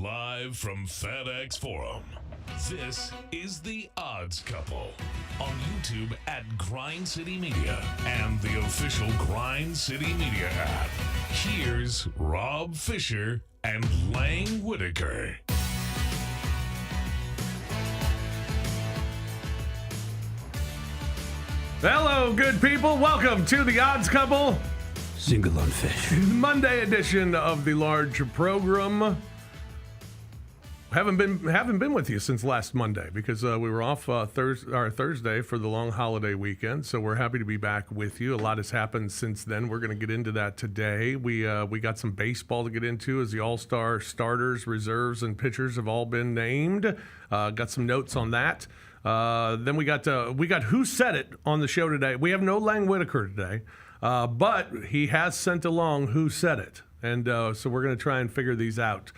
Live from FedEx Forum, this is The Odds Couple on YouTube at Grind City Media and the official Grind City Media app. Here's Rob Fisher and Lang Whitaker. Hello, good people. Welcome to The Odds Couple. Single on fish. Monday edition of the large program. Haven't been with you since last Monday because we were off Thursday for the long holiday weekend. So we're happy to be back with you. A lot has happened since then. We're going to get into that today. We got some baseball to get into as the All-Star starters, reserves, and pitchers have all been named. Got some notes on that. Then we got Who Said It on the show today. We have no Lang Whitaker today, but he has sent along Who Said It, and so we're going to try and figure these out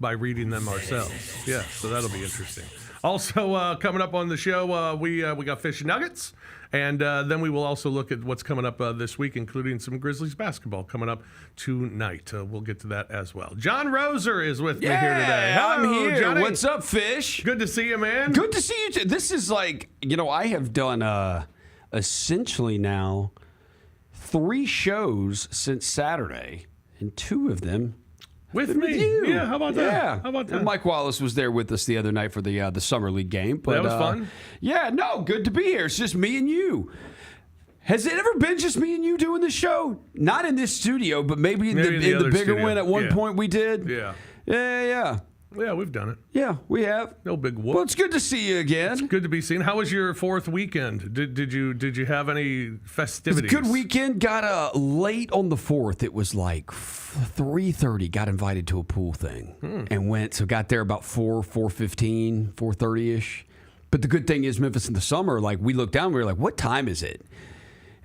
by reading them ourselves. Yeah, so that'll be interesting. Also, coming up on the show, we got Fish Nuggets, and then we will also look at what's coming up this week, including some Grizzlies basketball coming up tonight. We'll get to that as well. John Roser is with me here today. Hello, I'm here. Johnny. What's up, Fish? Good to see you, man. Good to see you too. This is like, I have done essentially now 3 shows since Saturday, and 2 of them with me. You. Yeah, how about that? Yeah. How about that? And Mike Wallace was there with us the other night for the Summer League game. But, that was fun. Yeah, no, good to be here. It's just me and you. Has it ever been just me and you doing the show? Not in this studio, but maybe in the bigger studio. one at one point we did. Yeah. Yeah. Yeah, we've done it. Yeah, we have. No big whoop. Well, it's good to see you again. It's good to be seen. How was your 4th weekend? Did you have any festivities? It was a good weekend. Got late on the 4th. It was like 3:30. Got invited to a pool thing and went. So got there about 4:15, 4:30ish. But the good thing is Memphis in the summer. Like we looked down, we were like, "What time is it?"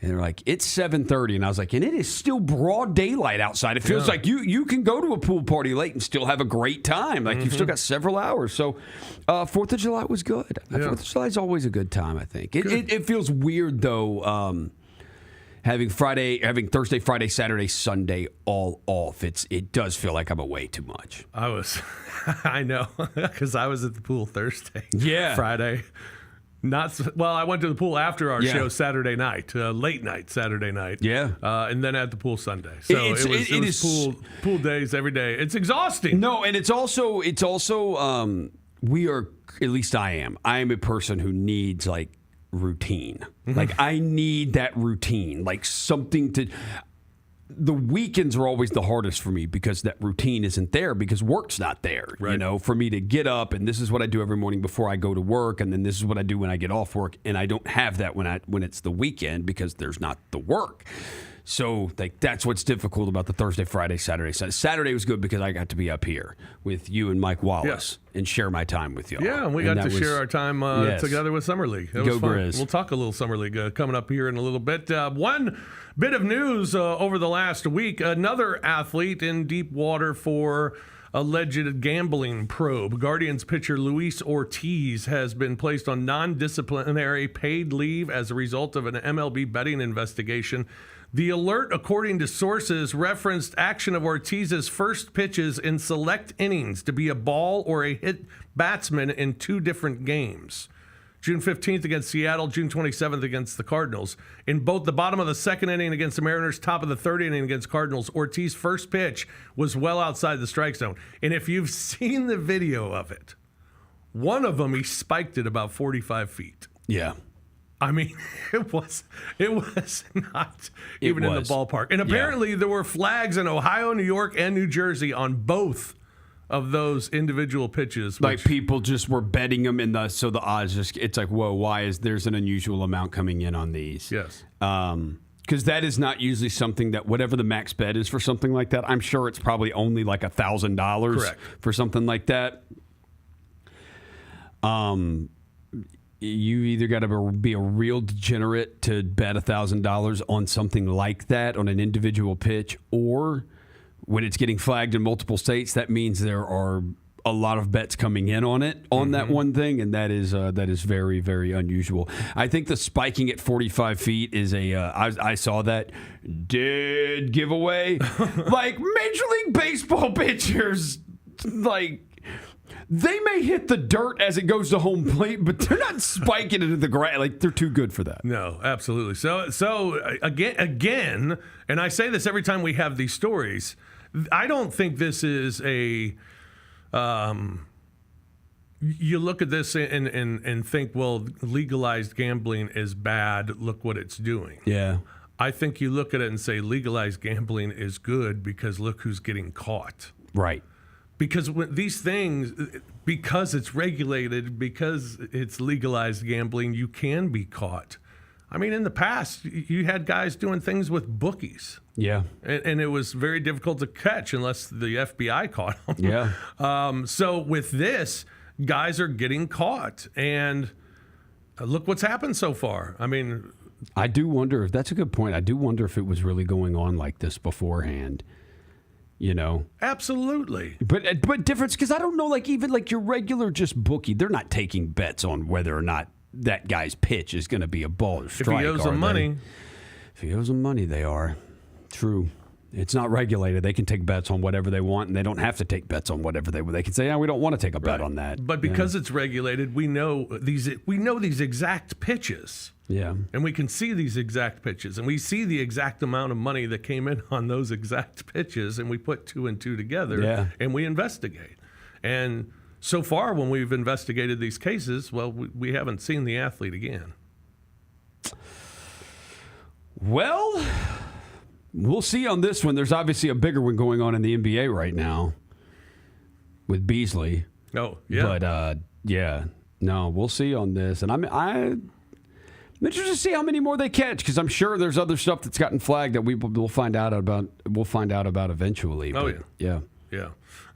And they're like, it's 7:30. And I was like, and it is still broad daylight outside. It feels like you can go to a pool party late and still have a great time. Like you've still got several hours. So 4th of July was good. 4th of July is always a good time, I think. It feels weird, though, having Thursday, Friday, Saturday, Sunday all off. It does feel like I'm away too much. I know, because I was at the pool Thursday. Yeah. Friday. I went to the pool after our show Saturday night, late night Saturday night. Yeah. And then at the pool Sunday. So it was pool days every day. It's exhausting. No, and it's also we are, at least I am a person who needs like routine. Like I need that routine, like something to. The weekends are always the hardest for me because that routine isn't there because work's not there. Right. For me to get up and this is what I do every morning before I go to work, and then this is what I do when I get off work, and I don't have that when it's the weekend because there's not the work. So that's what's difficult about the Thursday, Friday, Saturday. Saturday was good because I got to be up here with you and Mike Wallace and share my time with y'all. Yeah, and we got to share our time together with Summer League. That was fun. Grizz. We'll talk a little Summer League coming up here in a little bit. One bit of news over the last week. Another athlete in deep water for alleged gambling probe. Guardians pitcher Luis Ortiz has been placed on non-disciplinary paid leave as a result of an MLB betting investigation. The alert, according to sources, referenced action of Ortiz's first pitches in select innings to be a ball or a hit batsman in 2 different games. June 15th against Seattle, June 27th against the Cardinals. In both the bottom of the 2nd inning against the Mariners, top of the 3rd inning against Cardinals, Ortiz's first pitch was well outside the strike zone. And if you've seen the video of it, one of them he spiked it about 45 feet. Yeah. I mean, it was not even in the ballpark. And apparently there were flags in Ohio, New York, and New Jersey on both of those individual pitches. Like people just were betting them so the odds it's like, whoa, why is there's an unusual amount coming in on these? Yes. Because that is not usually something that whatever the max bet is for something like that, I'm sure it's probably only like $1,000 for something like that. You either got to be a real degenerate to bet $1,000 on something like that on an individual pitch, or when it's getting flagged in multiple states, that means there are a lot of bets coming in on it on that one thing, and that is very, very unusual. I think the spiking at 45 feet is I saw that dead giveaway. Like Major League Baseball pitchers like, they may hit the dirt as it goes to home plate, but they're not spiking it into the ground. Like, they're too good for that. No, absolutely. So again, and I say this every time we have these stories, I don't think this is a. You look at this and think, well, legalized gambling is bad. Look what it's doing. Yeah. I think you look at it and say legalized gambling is good because look who's getting caught. Right. Because these things, because it's regulated, because it's legalized gambling, you can be caught. I mean, in the past, you had guys doing things with bookies. Yeah. And it was very difficult to catch unless the FBI caught them. Yeah. So with this, guys are getting caught. And look what's happened so far. I mean, I do wonder if that's a good point. I do wonder if it was really going on like this beforehand. You know, absolutely. But difference, because I don't know, like even like your regular just bookie, they're not taking bets on whether or not that guy's pitch is going to be a ball or strike. If he owes them money. If he owes them money, they are. True. It's not regulated. They can take bets on whatever they want, and they don't have to take bets on whatever they can say, we don't want to take a bet on that. But because it's regulated, we know these exact pitches. Yeah. And we can see these exact pitches, and we see the exact amount of money that came in on those exact pitches, and we put 2 and 2 together, and we investigate. And so far, when we've investigated these cases, well, we haven't seen the athlete again. Well, we'll see on this one. There's obviously a bigger one going on in the NBA right now with Beasley. Oh, yeah. But, no, we'll see on this. And I'm interested to see how many more they catch, because I'm sure there's other stuff that's gotten flagged that we'll find out about. We'll find out about eventually. Oh, yeah.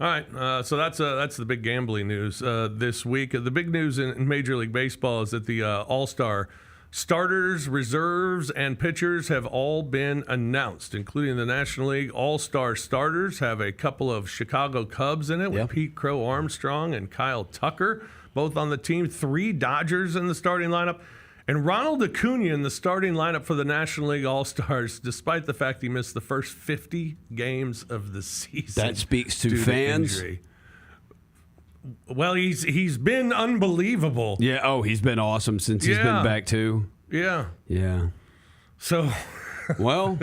All right. So that's the big gambling news this week. The big news in Major League Baseball is that the All-Star starters, reserves, and pitchers have all been announced, including the National League All-Star starters have a couple of Chicago Cubs in it with Pete Crow Armstrong and Kyle Tucker, both on the team. 3 Dodgers in the starting lineup. And Ronald Acuna in the starting lineup for the National League All-Stars, despite the fact he missed the first 50 games of the season. That speaks to fans. Well, he's been unbelievable. Yeah, he's been awesome since he's been back too. Yeah. Yeah. So, well,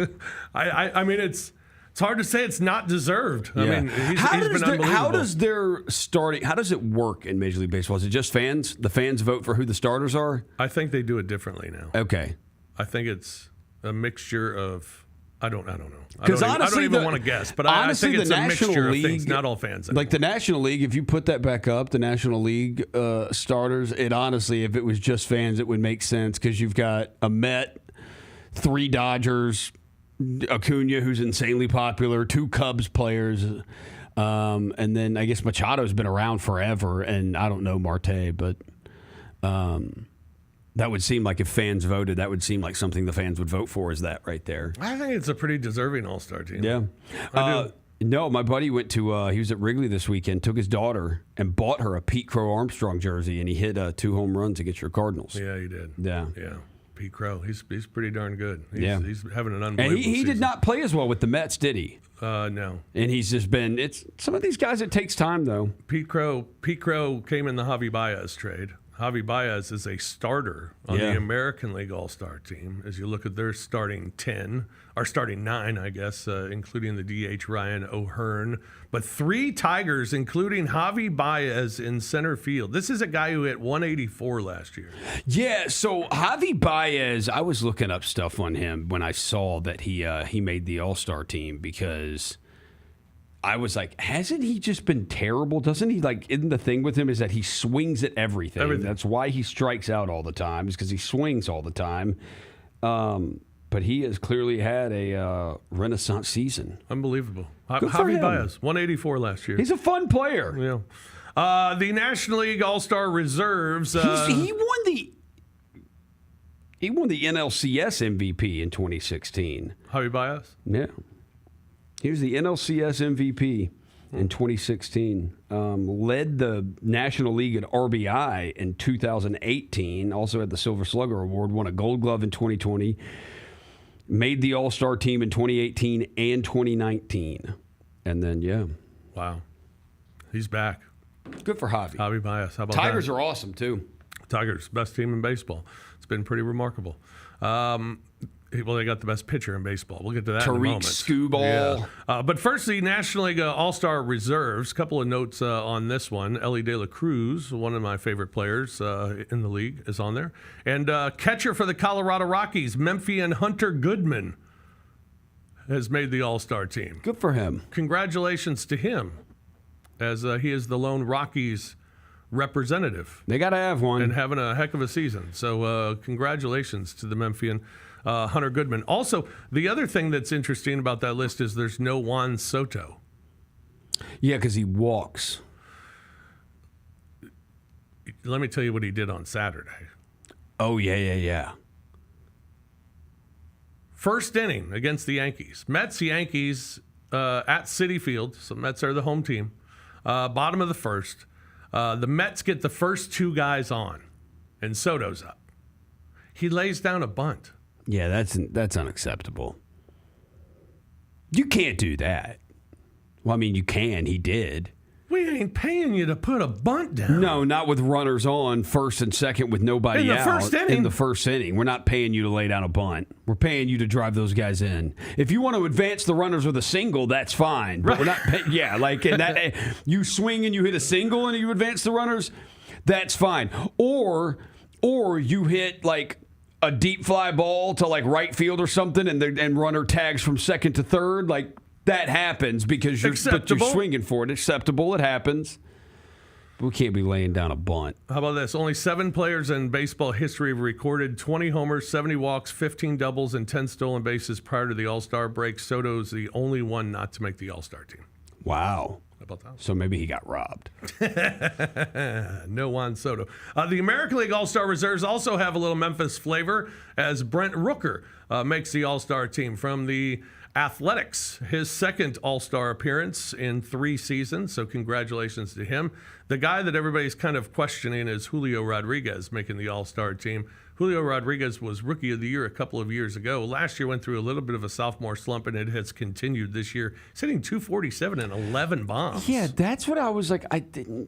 I mean, it's hard to say it's not deserved. I mean, he's been unbelievable. How does it work in Major League Baseball? Is it just fans? The fans vote for who the starters are? I think they do it differently now. Okay. I think it's a mixture of. I don't know. Because I don't even want to guess, but I think it's a mixture of things. Not all fans. Like the National League, if you put that back up, the National League starters, it honestly, if it was just fans, it would make sense because you've got a Met, 3 Dodgers, Acuna, who's insanely popular, 2 Cubs players, and then I guess Machado's been around forever, and I don't know Marte, but that would seem like if fans voted, that would seem like something the fans would vote for. Is that right there? I think it's a pretty deserving All-Star team. Yeah. I do. No, my buddy went to, he was at Wrigley this weekend, took his daughter and bought her a Pete Crow Armstrong jersey, and he hit 2 home runs against your Cardinals. Yeah, he did. Yeah. Pete Crow, he's pretty darn good. He's having an unbelievable And he season. did not play as well with the Mets, did he? No. And he's just been, some of these guys, it takes time, though. Pete Crow came in the Javi Baez trade. Javi Baez is a starter on the American League All-Star team. As you look at their starting 10, or starting 9, I guess, including the DH Ryan O'Hearn. But 3 Tigers, including Javi Baez in center field. This is a guy who hit 184 last year. Yeah, so Javi Baez, I was looking up stuff on him when I saw that he made the All-Star team, because I was like, hasn't he just been terrible? Doesn't he, like, isn't the thing with him is that he swings at everything. That's why he strikes out all the time, is because he swings all the time. But he has clearly had a renaissance season. Unbelievable. Javi Baez, 184 last year. He's a fun player. Yeah. The National League All-Star Reserves. He won the NLCS MVP in 2016. Javi Baez? Yeah. He was the NLCS MVP in 2016. Led the National League in RBI in 2018. Also had the Silver Slugger Award. Won a Gold Glove in 2020. Made the All-Star team in 2018 and 2019. And then, Wow. He's back. Good for Javi. Javi Baez. How about Tigers that? are awesome, too. Tigers, best team in baseball. It's been pretty remarkable. Well, they got the best pitcher in baseball. We'll get to that in a moment. Tariq Skubal. Yeah. But first, the National League All-Star Reserves. A couple of notes on this one. Ellie De La Cruz, one of my favorite players in the league, is on there. And catcher for the Colorado Rockies, Memphian Hunter Goodman, has made the All-Star team. Good for him. Congratulations to him, as he is the lone Rockies representative. They got to have one. And having a heck of a season. So congratulations to the Memphian Hunter Goodman. Also, the other thing that's interesting about that list is there's no Juan Soto. Yeah, because he walks. Let me tell you what he did on Saturday. Oh, yeah. First inning against the Yankees. Mets-Yankees at Citi Field. So Mets are the home team. Bottom of the first. The Mets get the first two guys on, and Soto's up. He lays down a bunt. Yeah, that's unacceptable. You can't do that. Well, I mean, you can. He did. We ain't paying you to put a bunt down. No, not with runners on first and second with nobody out. In the first inning. We're not paying you to lay down a bunt. We're paying you to drive those guys in. If you want to advance the runners with a single, that's fine. But we're not you swing and you hit a single and you advance the runners, that's fine. Or you hit like a deep fly ball to like right field or something and runner tags from second to third, like that happens because you're swinging for it. Acceptable. It happens. But we can't be laying down a bunt. How about this? Only 7 players in baseball history have recorded 20 homers, 70 walks, 15 doubles, and 10 stolen bases prior to the All-Star break. Soto's the only one not to make the All-Star team. Wow. How about that? So maybe he got robbed. No Juan Soto. The American League All-Star Reserves also have a little Memphis flavor as Brent Rooker makes the All-Star team from the Athletics, his second All-Star appearance in 3 seasons, so congratulations to him. The guy that everybody's kind of questioning is Julio Rodriguez making the All-Star team. Julio Rodriguez was Rookie of the Year a couple of years ago. Last year went through a little bit of a sophomore slump, and it has continued this year. He's hitting .247 and 11 bombs. Yeah, that's what I was like.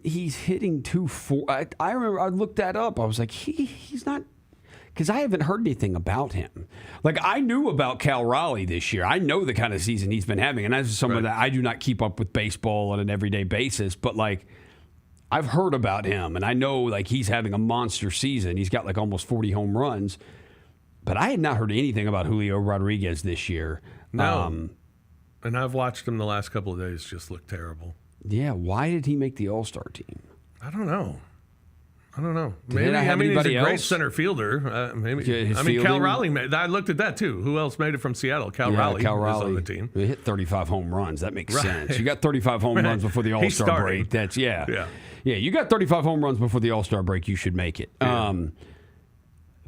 He's hitting 240. I remember I looked that up. I was like, he's not. Because I haven't heard anything about him. Like, I knew about Cal Raleigh this year. I know the kind of season he's been having. And as someone that I do not keep up with baseball on an everyday basis, but, like, I've heard about him. And I know, like, he's having a monster season. He's got, like, almost 40 home runs. But I had not heard anything about Julio Rodriguez this year. No. And I've watched him the last couple of days just look terrible. Yeah, why did he make the All-Star team? I don't know. Maybe he's a great center fielder. Cal Raleigh made. I looked at that too. Who else made it from Seattle? Cal Raleigh was on the team. He hit 35 home runs. That makes sense. You got 35 home runs before the All-Star break. That's yeah. You got 35 home runs before the All-Star break. You should make it. Yeah.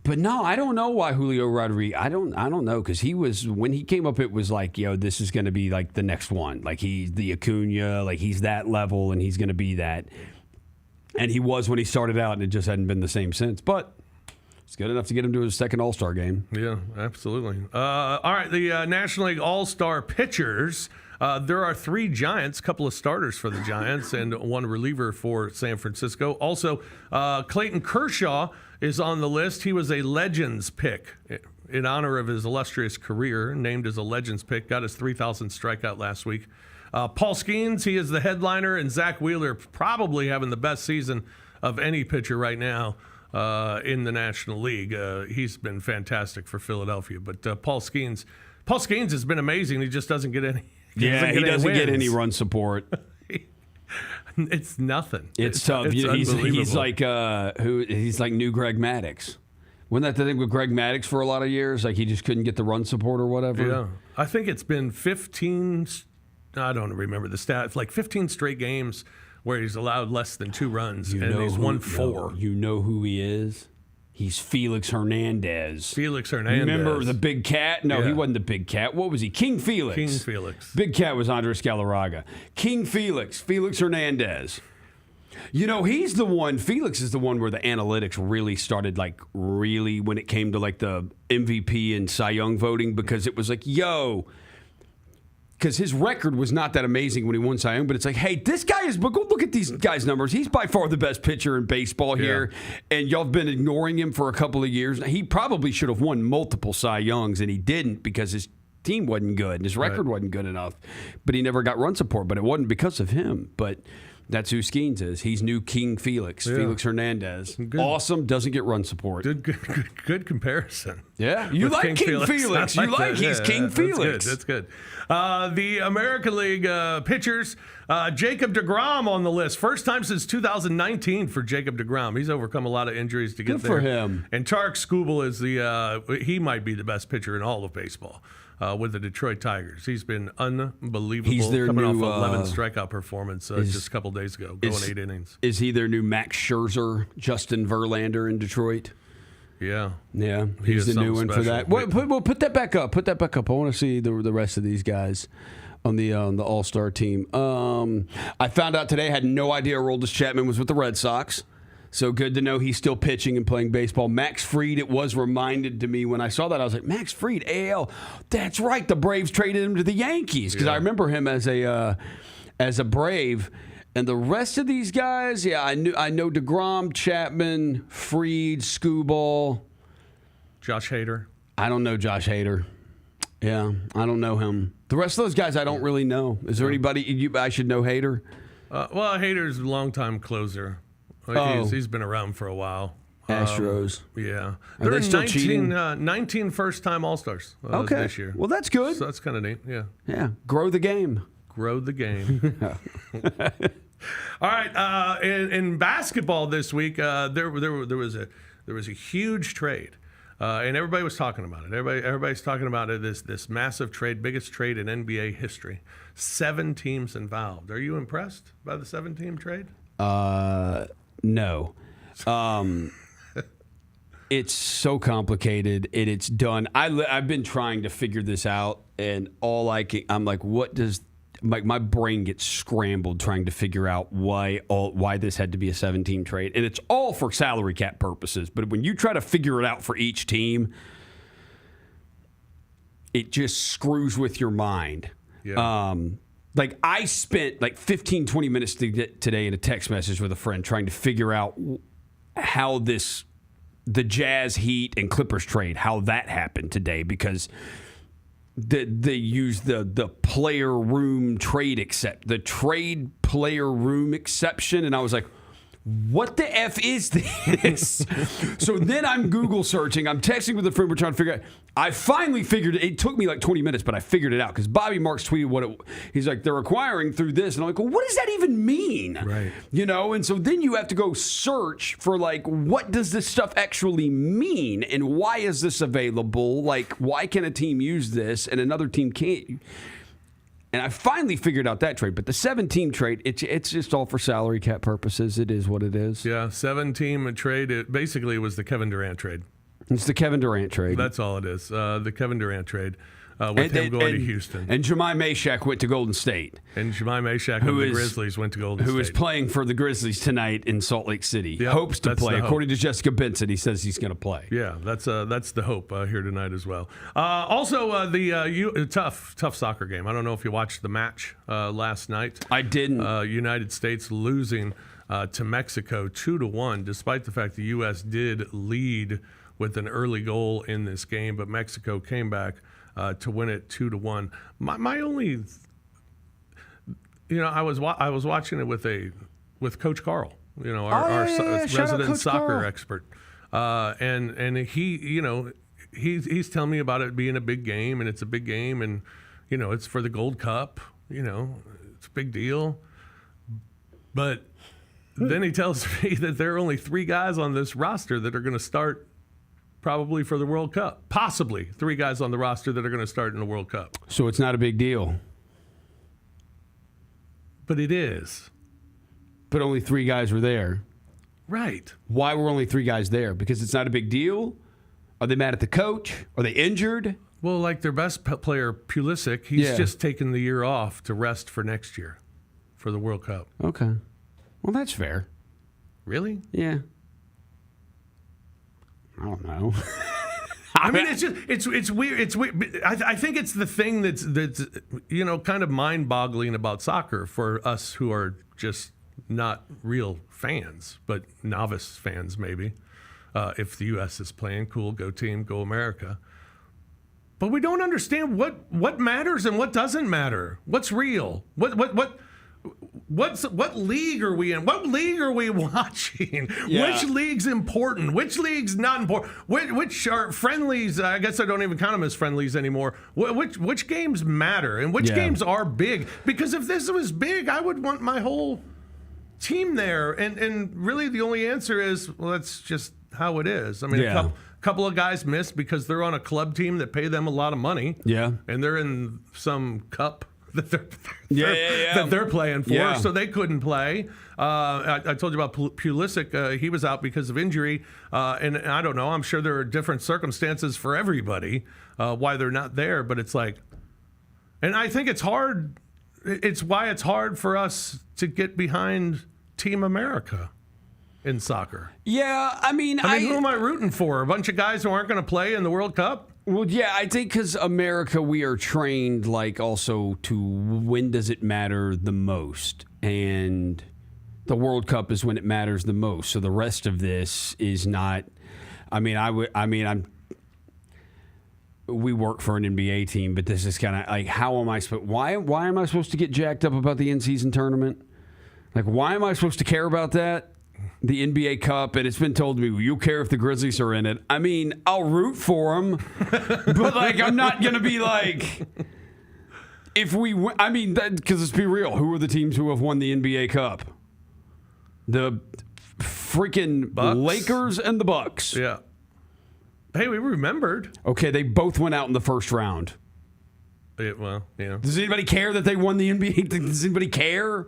But no, I don't know why Julio Rodriguez. I don't know because when he came up, it was like, this is going to be like the next one. Like he's the Acuna, like he's that level, and he's going to be that. And he was when he started out, and it just hadn't been the same since. But it's good enough to get him to his second All-Star game. Yeah, absolutely. All right, the National League All-Star pitchers. There are 3 Giants, a couple of starters for the Giants, and 1 reliever for San Francisco. Also, Clayton Kershaw is on the list. He was a Legends pick in honor of his illustrious career, named as a Legends pick. Got his 3,000th strikeout last week. Paul Skeens, he is the headliner, and Zach Wheeler probably having the best season of any pitcher right now in the National League. He's been fantastic for Philadelphia. But Paul Skeens has been amazing. He just doesn't get any. He doesn't get any run support. It's nothing. It's tough. He's like he's like new Greg Maddux. Wasn't that the thing with Greg Maddux for a lot of years? Like he just couldn't get the run support or whatever. Yeah, I think it's been 15. I don't remember the stat. It's like 15 straight games where he's allowed less than 2 runs, and he's won 4. You know who he is? He's Felix Hernandez. Felix Hernandez. Remember the big cat? No, he wasn't the big cat. What was he? King Felix. King Felix. Big cat was Andres Galarraga. King Felix Hernandez. He's the one, Felix is the one where the analytics really started, when it came to, the MVP and Cy Young voting, because it was like, because his record was not that amazing when he won Cy Young, but it's like, hey, this guy is, but go look at these guys' numbers. He's by far the best pitcher in baseball here, and y'all have been ignoring him for a couple of years. He probably should have won multiple Cy Youngs, and he didn't because his team wasn't good and his record wasn't good enough. But he never got run support, but it wasn't because of him. But that's who Skeens is. He's new King Felix, Felix Hernandez. Good. Awesome, doesn't get run support. Good comparison. Yeah, you like King Felix. You like he's King Felix. That's good. The American League pitchers, Jacob deGrom on the list. First time since 2019 for Jacob deGrom. He's overcome a lot of injuries to get there. Good for him. And Tarek Skubal is he might be the best pitcher in all of baseball. With the Detroit Tigers. He's been unbelievable. He's their coming new, off an 11 strikeout performance just a couple days ago, going 8 innings. Is he their new Max Scherzer, Justin Verlander in Detroit? Yeah. Yeah, he's the new one for that. Well, put that back up. Put that back up. I want to see the rest of these guys on the All-Star team. I found out today, I had no idea Aroldis Chapman was with the Red Sox. So good to know he's still pitching and playing baseball. Max Fried, it was reminded to me when I saw that. I was like, Max Fried, AL. That's right. The Braves traded him to the Yankees because I remember him as a Brave. And the rest of these guys, I know DeGrom, Chapman, Fried, Skubal. Josh Hader. I don't know Josh Hader. Yeah, I don't know him. The rest of those guys I don't really know. Is there anybody I should know Hader? Well, Hader's a longtime closer. He's been around for a while. Astros. Yeah. Are they still cheating? 19 first-time All-Stars this year. Well, that's good. So that's kind of neat, yeah. Yeah. Grow the game. Grow the game. All right. In basketball this week, there was a huge trade. And everybody was talking about it. Everybody's talking about it. This massive trade, biggest trade in NBA history. 7 teams involved. Are you impressed by the 7-team trade? No. It's so complicated and it's done. I've been trying to figure this out, and I'm like, what does my brain gets scrambled trying to figure out why this had to be a 7-team trade, and it's all for salary cap purposes. But when you try to figure it out for each team, it just screws with your mind. Yeah. Like I spent like 15, 20 minutes today in a text message with a friend trying to figure out how the Jazz, Heat, and Clippers trade, how that happened today, because they used the player room trade the trade player room exception, and I was like, what the F is this? So then I'm Google searching. I'm texting with a friend. We're trying to figure out. I finally figured it. It took me like 20 minutes, but I figured it out because Bobby Marks tweeted he's like, they're acquiring through this. And I'm like, well, what does that even mean? Right. And so then you have to go search for like, what does this stuff actually mean? And why is this available? Like, why can a team use this and another team can't? And I finally figured out that trade. But the 7-team trade, it's just all for salary cap purposes. It is what it is. Yeah, 7-team trade. It basically was the Kevin Durant trade. It's the Kevin Durant trade. That's all it is. The Kevin Durant trade with him going to Houston. And Jemai Mashak went to Golden State. And Jemai Mashak of the Grizzlies went to Golden State. Who is playing for the Grizzlies tonight in Salt Lake City. Yep, hopes to play. According to Jessica Benson, he says he's going to play. Yeah, that's the hope here tonight as well. Also, the tough soccer game. I don't know if you watched the match last night. I didn't. United States losing to Mexico 2-1, despite the fact the U.S. did lead with an early goal in this game, but Mexico came back to win it 2-1. My only, I was watching it with Coach Carl, our resident soccer Carl. Expert, and he, he's telling me about it being a big game, and it's a big game, and it's for the Gold Cup, it's a big deal, but then he tells me that there are only 3 guys on this roster that are going to start probably for the World Cup. Possibly 3 guys on the roster that are going to start in the World Cup. So it's not a big deal. But it is. But only 3 guys were there. Right. Why were only 3 guys there? Because it's not a big deal? Are they mad at the coach? Are they injured? Well, like their best player, Pulisic, he's just taken the year off to rest for next year for the World Cup. Okay. Well, that's fair. Really? Yeah. I don't know. I mean, it's weird. It's weird. I think it's the thing that's kind of mind-boggling about soccer for us who are just not real fans, but novice fans maybe. If the U.S. is playing, cool, go team, go America. But we don't understand what matters and what doesn't matter. What's real? What league are we in? What league are we watching? Yeah. Which league's important? Which league's not important? Which are friendlies? I guess I don't even count them as friendlies anymore. Which games matter and which games are big? Because if this was big, I would want my whole team there. And really the only answer is, well, that's just how it is. I mean, a couple of guys missed because they're on a club team that pay them a lot of money. Yeah. And they're in some cup that they're playing for, so they couldn't play. I told you about Pulisic. He was out because of injury, and I don't know. I'm sure there are different circumstances for everybody why they're not there, but it's like, and I think it's hard. It's why it's hard for us to get behind Team America in soccer. Yeah, I mean, who am I rooting for? A bunch of guys who aren't going to play in the World Cup? Well, yeah, I think because America, we are trained like also to when does it matter the most, and the World Cup is when it matters the most. So the rest of this is not. We work for an NBA team, but this is kind of like, how am I supposed? Why am I supposed to get jacked up about the in-season tournament? Like, why am I supposed to care about that? The NBA Cup, and it's been told to me, well, you'll care if the Grizzlies are in it. I mean, I'll root for them, but like, I'm not going to be like, if we win, I mean, because let's be real, who are the teams who have won the NBA Cup? The freaking Bucks. Lakers and the Bucks. Yeah. Hey, we remembered. Okay, they both went out in the first round. Yeah. Does anybody care that they won the NBA? Does anybody care?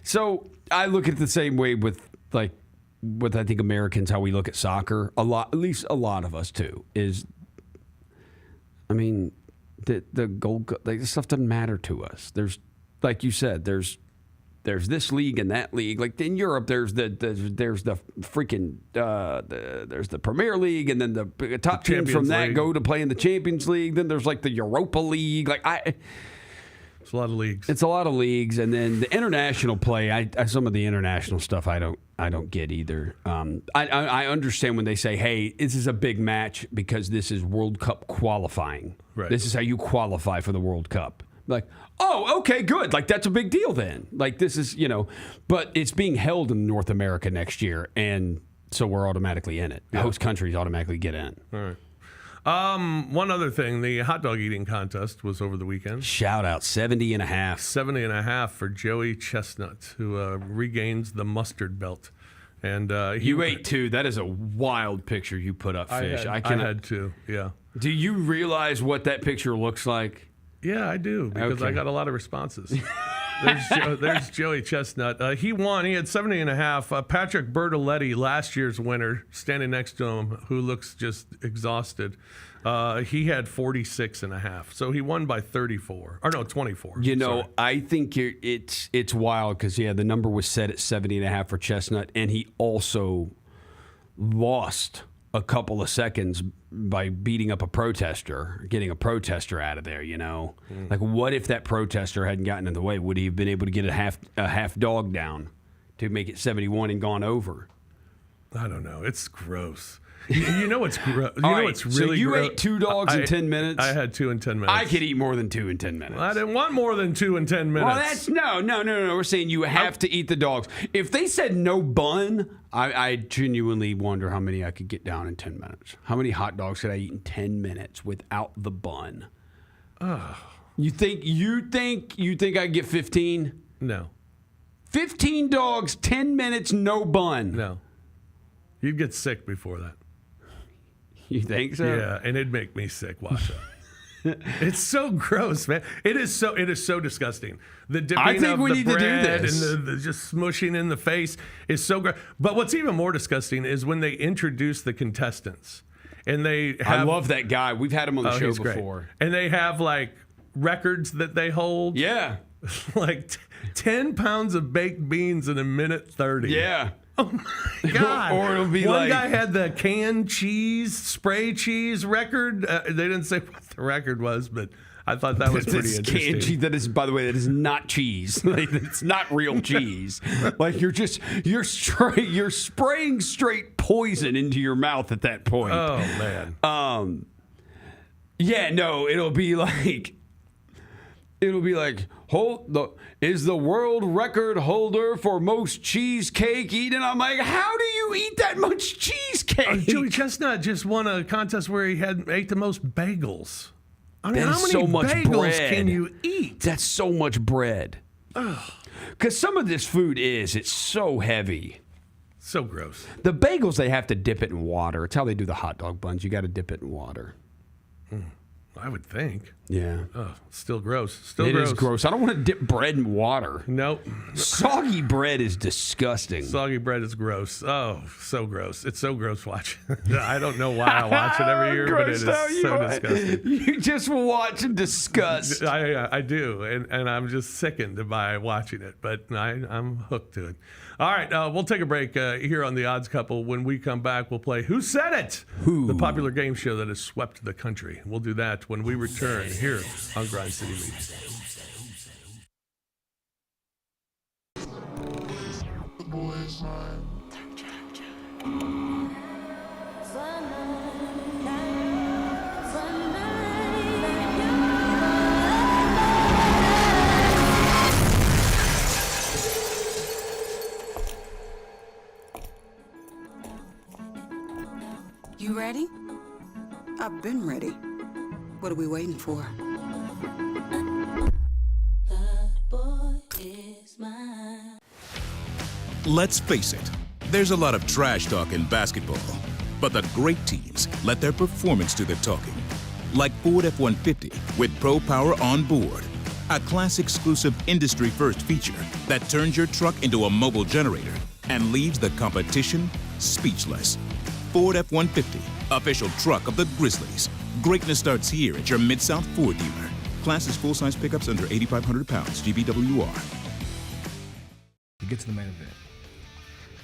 So I look at it the same way with I think Americans, how we look at soccer. At least a lot of us too, is, I mean, the goal, like, this stuff doesn't matter to us. There's, like you said, there's this league and that league. Like in Europe, there's the freaking there's the Premier League, and then the top teams from that go to play in the Champions League. Then there's like the Europa League. It's a lot of leagues. It's a lot of leagues, and then the international play. Some of the international stuff I don't get either. I understand when they say, "Hey, this is a big match because this is World Cup qualifying. Right. This is how you qualify for the World Cup." Like, oh, okay, good. Like, that's a big deal then. Like, this is, but it's being held in North America next year, and so we're automatically in it. The host countries automatically get in. All right. One other thing, the hot dog eating contest was over the weekend. Shout out, 70.5. 70.5 for Joey Chestnut, who regains the mustard belt. And you ate two. That is a wild picture you put up, Fish. I had two, yeah. Do you realize what that picture looks like? Yeah, I do, because I got a lot of responses. There's Joey Chestnut. He won. He had 70.5. Patrick Bertoletti, last year's winner, standing next to him, who looks just exhausted. He had 46.5. So he won by 34. Or no, 24. I think it's wild because, the number was set at 70.5 for Chestnut, and he also lost a couple of seconds by beating up a protester, getting a protester out of there, Like, what if that protester hadn't gotten in the way? Would he have been able to get a half dog down to make it 71 and gone over? I don't know. It's gross. You know what's gross? What's really so you gross? ate 2 dogs in 10 minutes? I had 2 in 10 minutes. I could eat more than 2 in 10 minutes. Well, I didn't want more than 2 in 10 minutes. Well, that's no. We're saying you have to eat the dogs. If they said no bun, I genuinely wonder how many I could get down in 10 minutes. How many hot dogs could I eat in 10 minutes without the bun? You think I get 15? No. 15 dogs, 10 minutes, no bun. No. You'd get sick before that. You think so? Yeah, and it'd make me sick. Watch it. It's so gross, man. It is so disgusting. The dipping I think of we the need to do bread this. and the just smushing in the face is so gross. But what's even more disgusting is when they introduce the contestants, and they have. I love that guy. We've had him on the show before. Great. And they have like records that they hold. Yeah. Like 10 pounds of baked beans in a minute 30. Yeah. God. Or it'll be One like- guy had the canned cheese, spray cheese record. They didn't say what the record was, but I thought that was pretty This interesting. canned cheese, that is, by the way, that is not cheese. Like, it's not real cheese. Like you're spraying straight poison into your mouth at that point. Oh man. Yeah, no, it'll be like is the world record holder for most cheesecake eaten. I'm like, how do you eat that much cheesecake? Joey Chestnut just won a contest where he ate the most bagels. I mean, That how is many so much bagels bread. can you eat? That's so much bread. Because some of this food it's so heavy. So gross. The bagels, they have to dip it in water. It's how they do the hot dog buns. You got to dip it in water. I would think. Yeah. Oh, still gross. Still It gross. is gross. I don't want to dip bread in water. Nope. Soggy bread is disgusting. Soggy bread is gross. Oh, so gross. It's so gross watching. I don't know why I watch it every year, but it is so disgusting. You just watch and disgust. I do, and I'm just sickened by watching it, but I'm hooked to it. All right, we'll take a break here on The Odds Couple. When we come back, we'll play Who Said It? Who? The popular game show that has swept the country. We'll do that when we return here on Grind City Media. You ready? I've been ready. What are we waiting for? Let's face it, there's a lot of trash talk in basketball, but the great teams let their performance do the talking. Like Ford F-150 with Pro Power on board, a class-exclusive industry-first feature that turns your truck into a mobile generator and leaves the competition speechless. Ford F-150, official truck of the Grizzlies. Greatness starts here at your Mid-South Ford dealer. Class is full-size pickups under 8,500 pounds, GBWR. You get to the main event,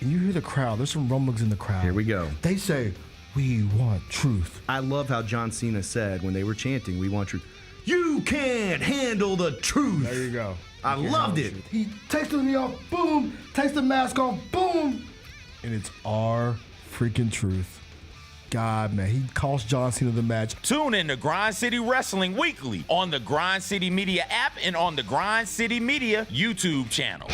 and you hear the crowd. There's some rumblings in the crowd. Here we go. They say, "We want truth." I love how John Cena said when they were chanting, "We want truth." You can't handle the truth. There you go. I loved it. He takes the knee off, boom. Takes the mask off, boom. And it's our freaking truth. God, man, he cost John Cena the match. Tune in to Grind City Wrestling weekly on the Grind City Media app and on the Grind City Media YouTube channel.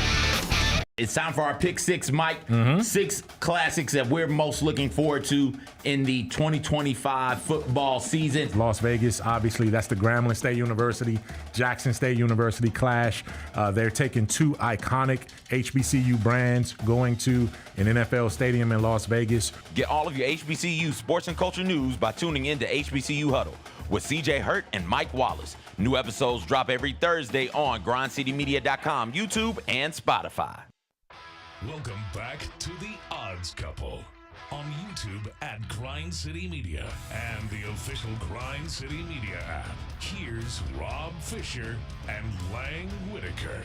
It's time for our Pick Six, Mike. 6 classics that we're most looking forward to in the 2025 football season. Las Vegas, obviously, that's the Grambling State University, Jackson State University clash. They're taking 2 iconic HBCU brands going to an NFL stadium in Las Vegas. Get all of your HBCU sports and culture news by tuning in to HBCU Huddle with CJ Hurt and Mike Wallace. New episodes drop every Thursday on grindcitymedia.com, YouTube, and Spotify. Welcome back to The Odds Couple on YouTube at Grind City Media and the official Grind City Media app. Here's Rob Fisher and Lang Whitaker.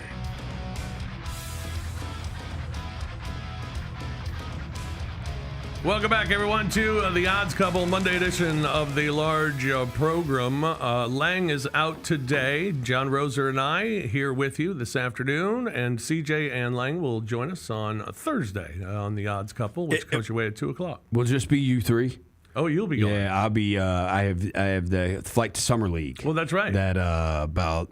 Welcome back, everyone, to The Odds Couple, Monday edition of the large program. Lang is out today. John Roser and I here with you this afternoon, and CJ and Lang will join us on Thursday on The Odds Couple, which comes your way at 2 o'clock. We'll just be you 3. Oh, you'll be going. Yeah, I'll be. I have the flight to Summer League. Well, that's right. That I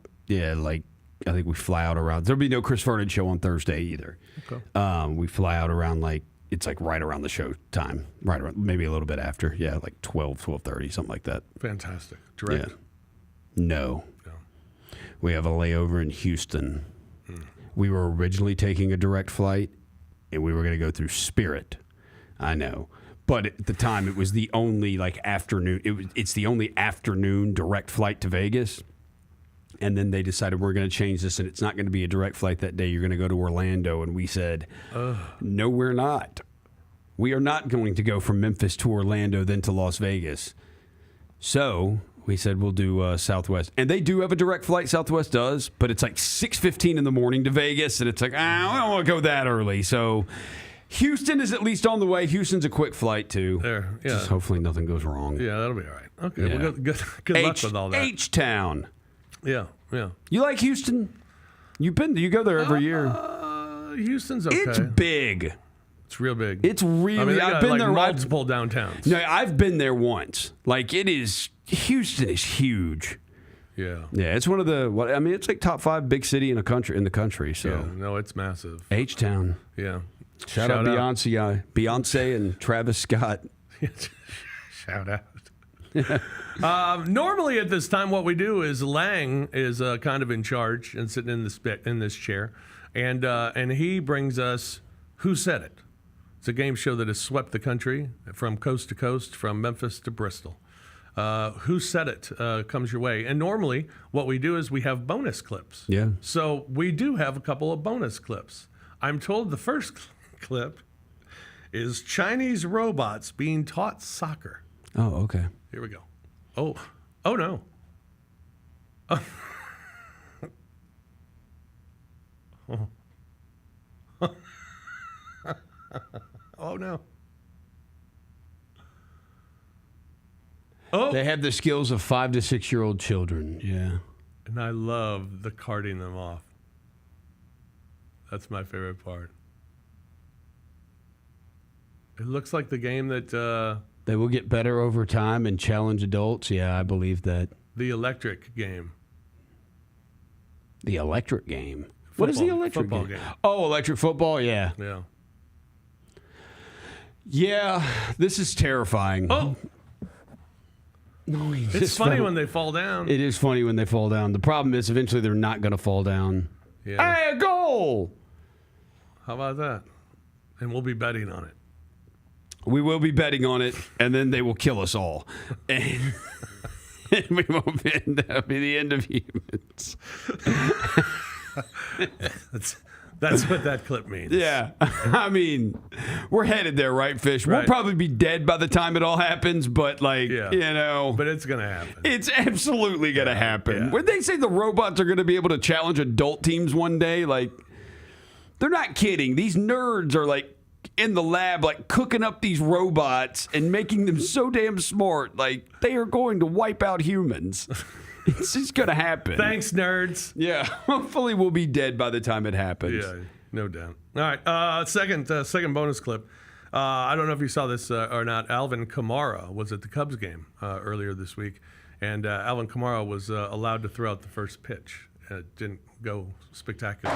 think we fly out around. There'll be no Chris Vernon show on Thursday either. Okay. We fly out around it's right around the show time, right around maybe a little bit after. Yeah, like 12:30, something like that. Fantastic. Direct. Yeah. No. We have a layover in Houston. We were originally taking a direct flight, and we were going to go through Spirit. I know. But at the time, it was the only afternoon. It's the only afternoon direct flight to Vegas. And then they decided we're going to change this, and it's not going to be a direct flight that day. You're going to go to Orlando. And we said, no, we're not. We are not going to go from Memphis to Orlando, then to Las Vegas. So we said we'll do Southwest. And they do have a direct flight, Southwest does, but it's like 6:15 in the morning to Vegas. And it's like, I don't want to go that early. So Houston is at least on the way. Houston's a quick flight, too. There, yeah. Just hopefully nothing goes wrong. Yeah, that'll be all right. Okay, Yeah. well, good luck with all that. H-Town. Yeah. You like Houston? You go there every year. Houston's okay. It's big. It's real big. It's really. I mean, they I've got, been like, there multiple downtowns. No, I've been there once. Like it is. Houston is huge. Yeah. Yeah, it's one of the. I mean, it's like top 5 big city in the country. So Yeah, no, it's massive. H-Town. Yeah. Shout out Beyonce and Travis Scott. Shout out. Normally at this time, what we do is Lang is kind of in charge and sitting in this chair, and he brings us Who Said It. It's a game show that has swept the country from coast to coast, from Memphis to Bristol. Who Said It comes your way, and normally what we do is we have bonus clips. Yeah. So we do have a couple of bonus clips. I'm told the first clip is Chinese robots being taught soccer. Oh, okay. Here we go. Oh no. Oh no. Oh. They have the skills of 5 to 6 year old children. Yeah. And I love the carting them off. That's my favorite part. It looks like the game that They will get better over time and challenge adults. Yeah, I believe that. the electric game. The electric game. What is the electric football game? game. Oh, electric football. Yeah. Yeah. Yeah. This is terrifying. Oh, No, it's funny when they fall down. It is funny when they fall down. The problem is eventually they're not going to fall down. Yeah. Hey, a goal! How about that? And we'll be betting on it. We will be betting on it, and then they will kill us all. And we won't be, that'll be the end of humans. That's what that clip means. Yeah. I mean, we're headed there, right, Fish? We'll Right. probably be dead by the time it all happens, but, like, Yeah. you know. But it's going to happen. It's absolutely going to happen. Yeah. When they say the robots are going to be able to challenge adult teams one day, like, they're not kidding. These nerds are, like, in the lab, like, cooking up these robots and making them so damn smart. Like, they are going to wipe out humans. It's just going to happen. Thanks, nerds. Yeah. Hopefully we'll be dead by the time it happens. Yeah, no doubt. All right, second bonus clip. I don't know if you saw this or not. Alvin Kamara was at the Cubs game earlier this week, and Alvin Kamara was allowed to throw out the first pitch. It didn't go spectacular.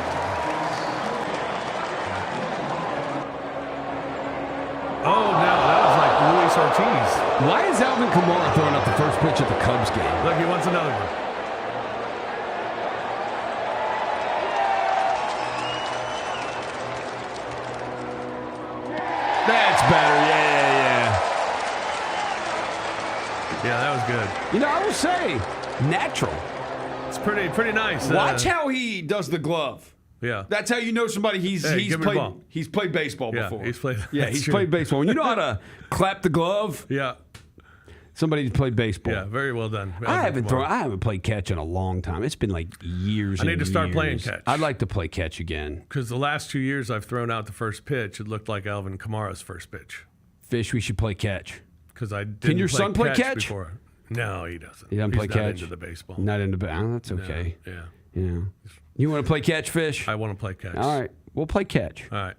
Oh, no, that was like Luis Ortiz. Why is Alvin Kamara throwing out the first pitch at the Cubs game? Look, he wants another one. That's better. Yeah. Yeah, that was good. You know, I will say, natural. It's pretty nice. Watch how he does the glove. Yeah. That's how you know somebody. He's give me the ball. played baseball Yeah, before. he's played- Yeah, that's he's true. played baseball. When you know how to clap the glove, Yeah. somebody's played baseball. Yeah, very well done. I Alvin Kamara. haven't played catch in a long time. It's been like years. I need to start playing years. catch. I'd like to play catch again. Because the last 2 years I've thrown out the first pitch, it looked like Alvin Kamara's first pitch. Fish, we should play catch. Because I didn't your son play catch? before. No, he doesn't. He doesn't He's play not catch. into the baseball. Not into that's okay. Yeah. Yeah. You want to play catch, Fish? I want to play catch. All right, we'll play catch. All right.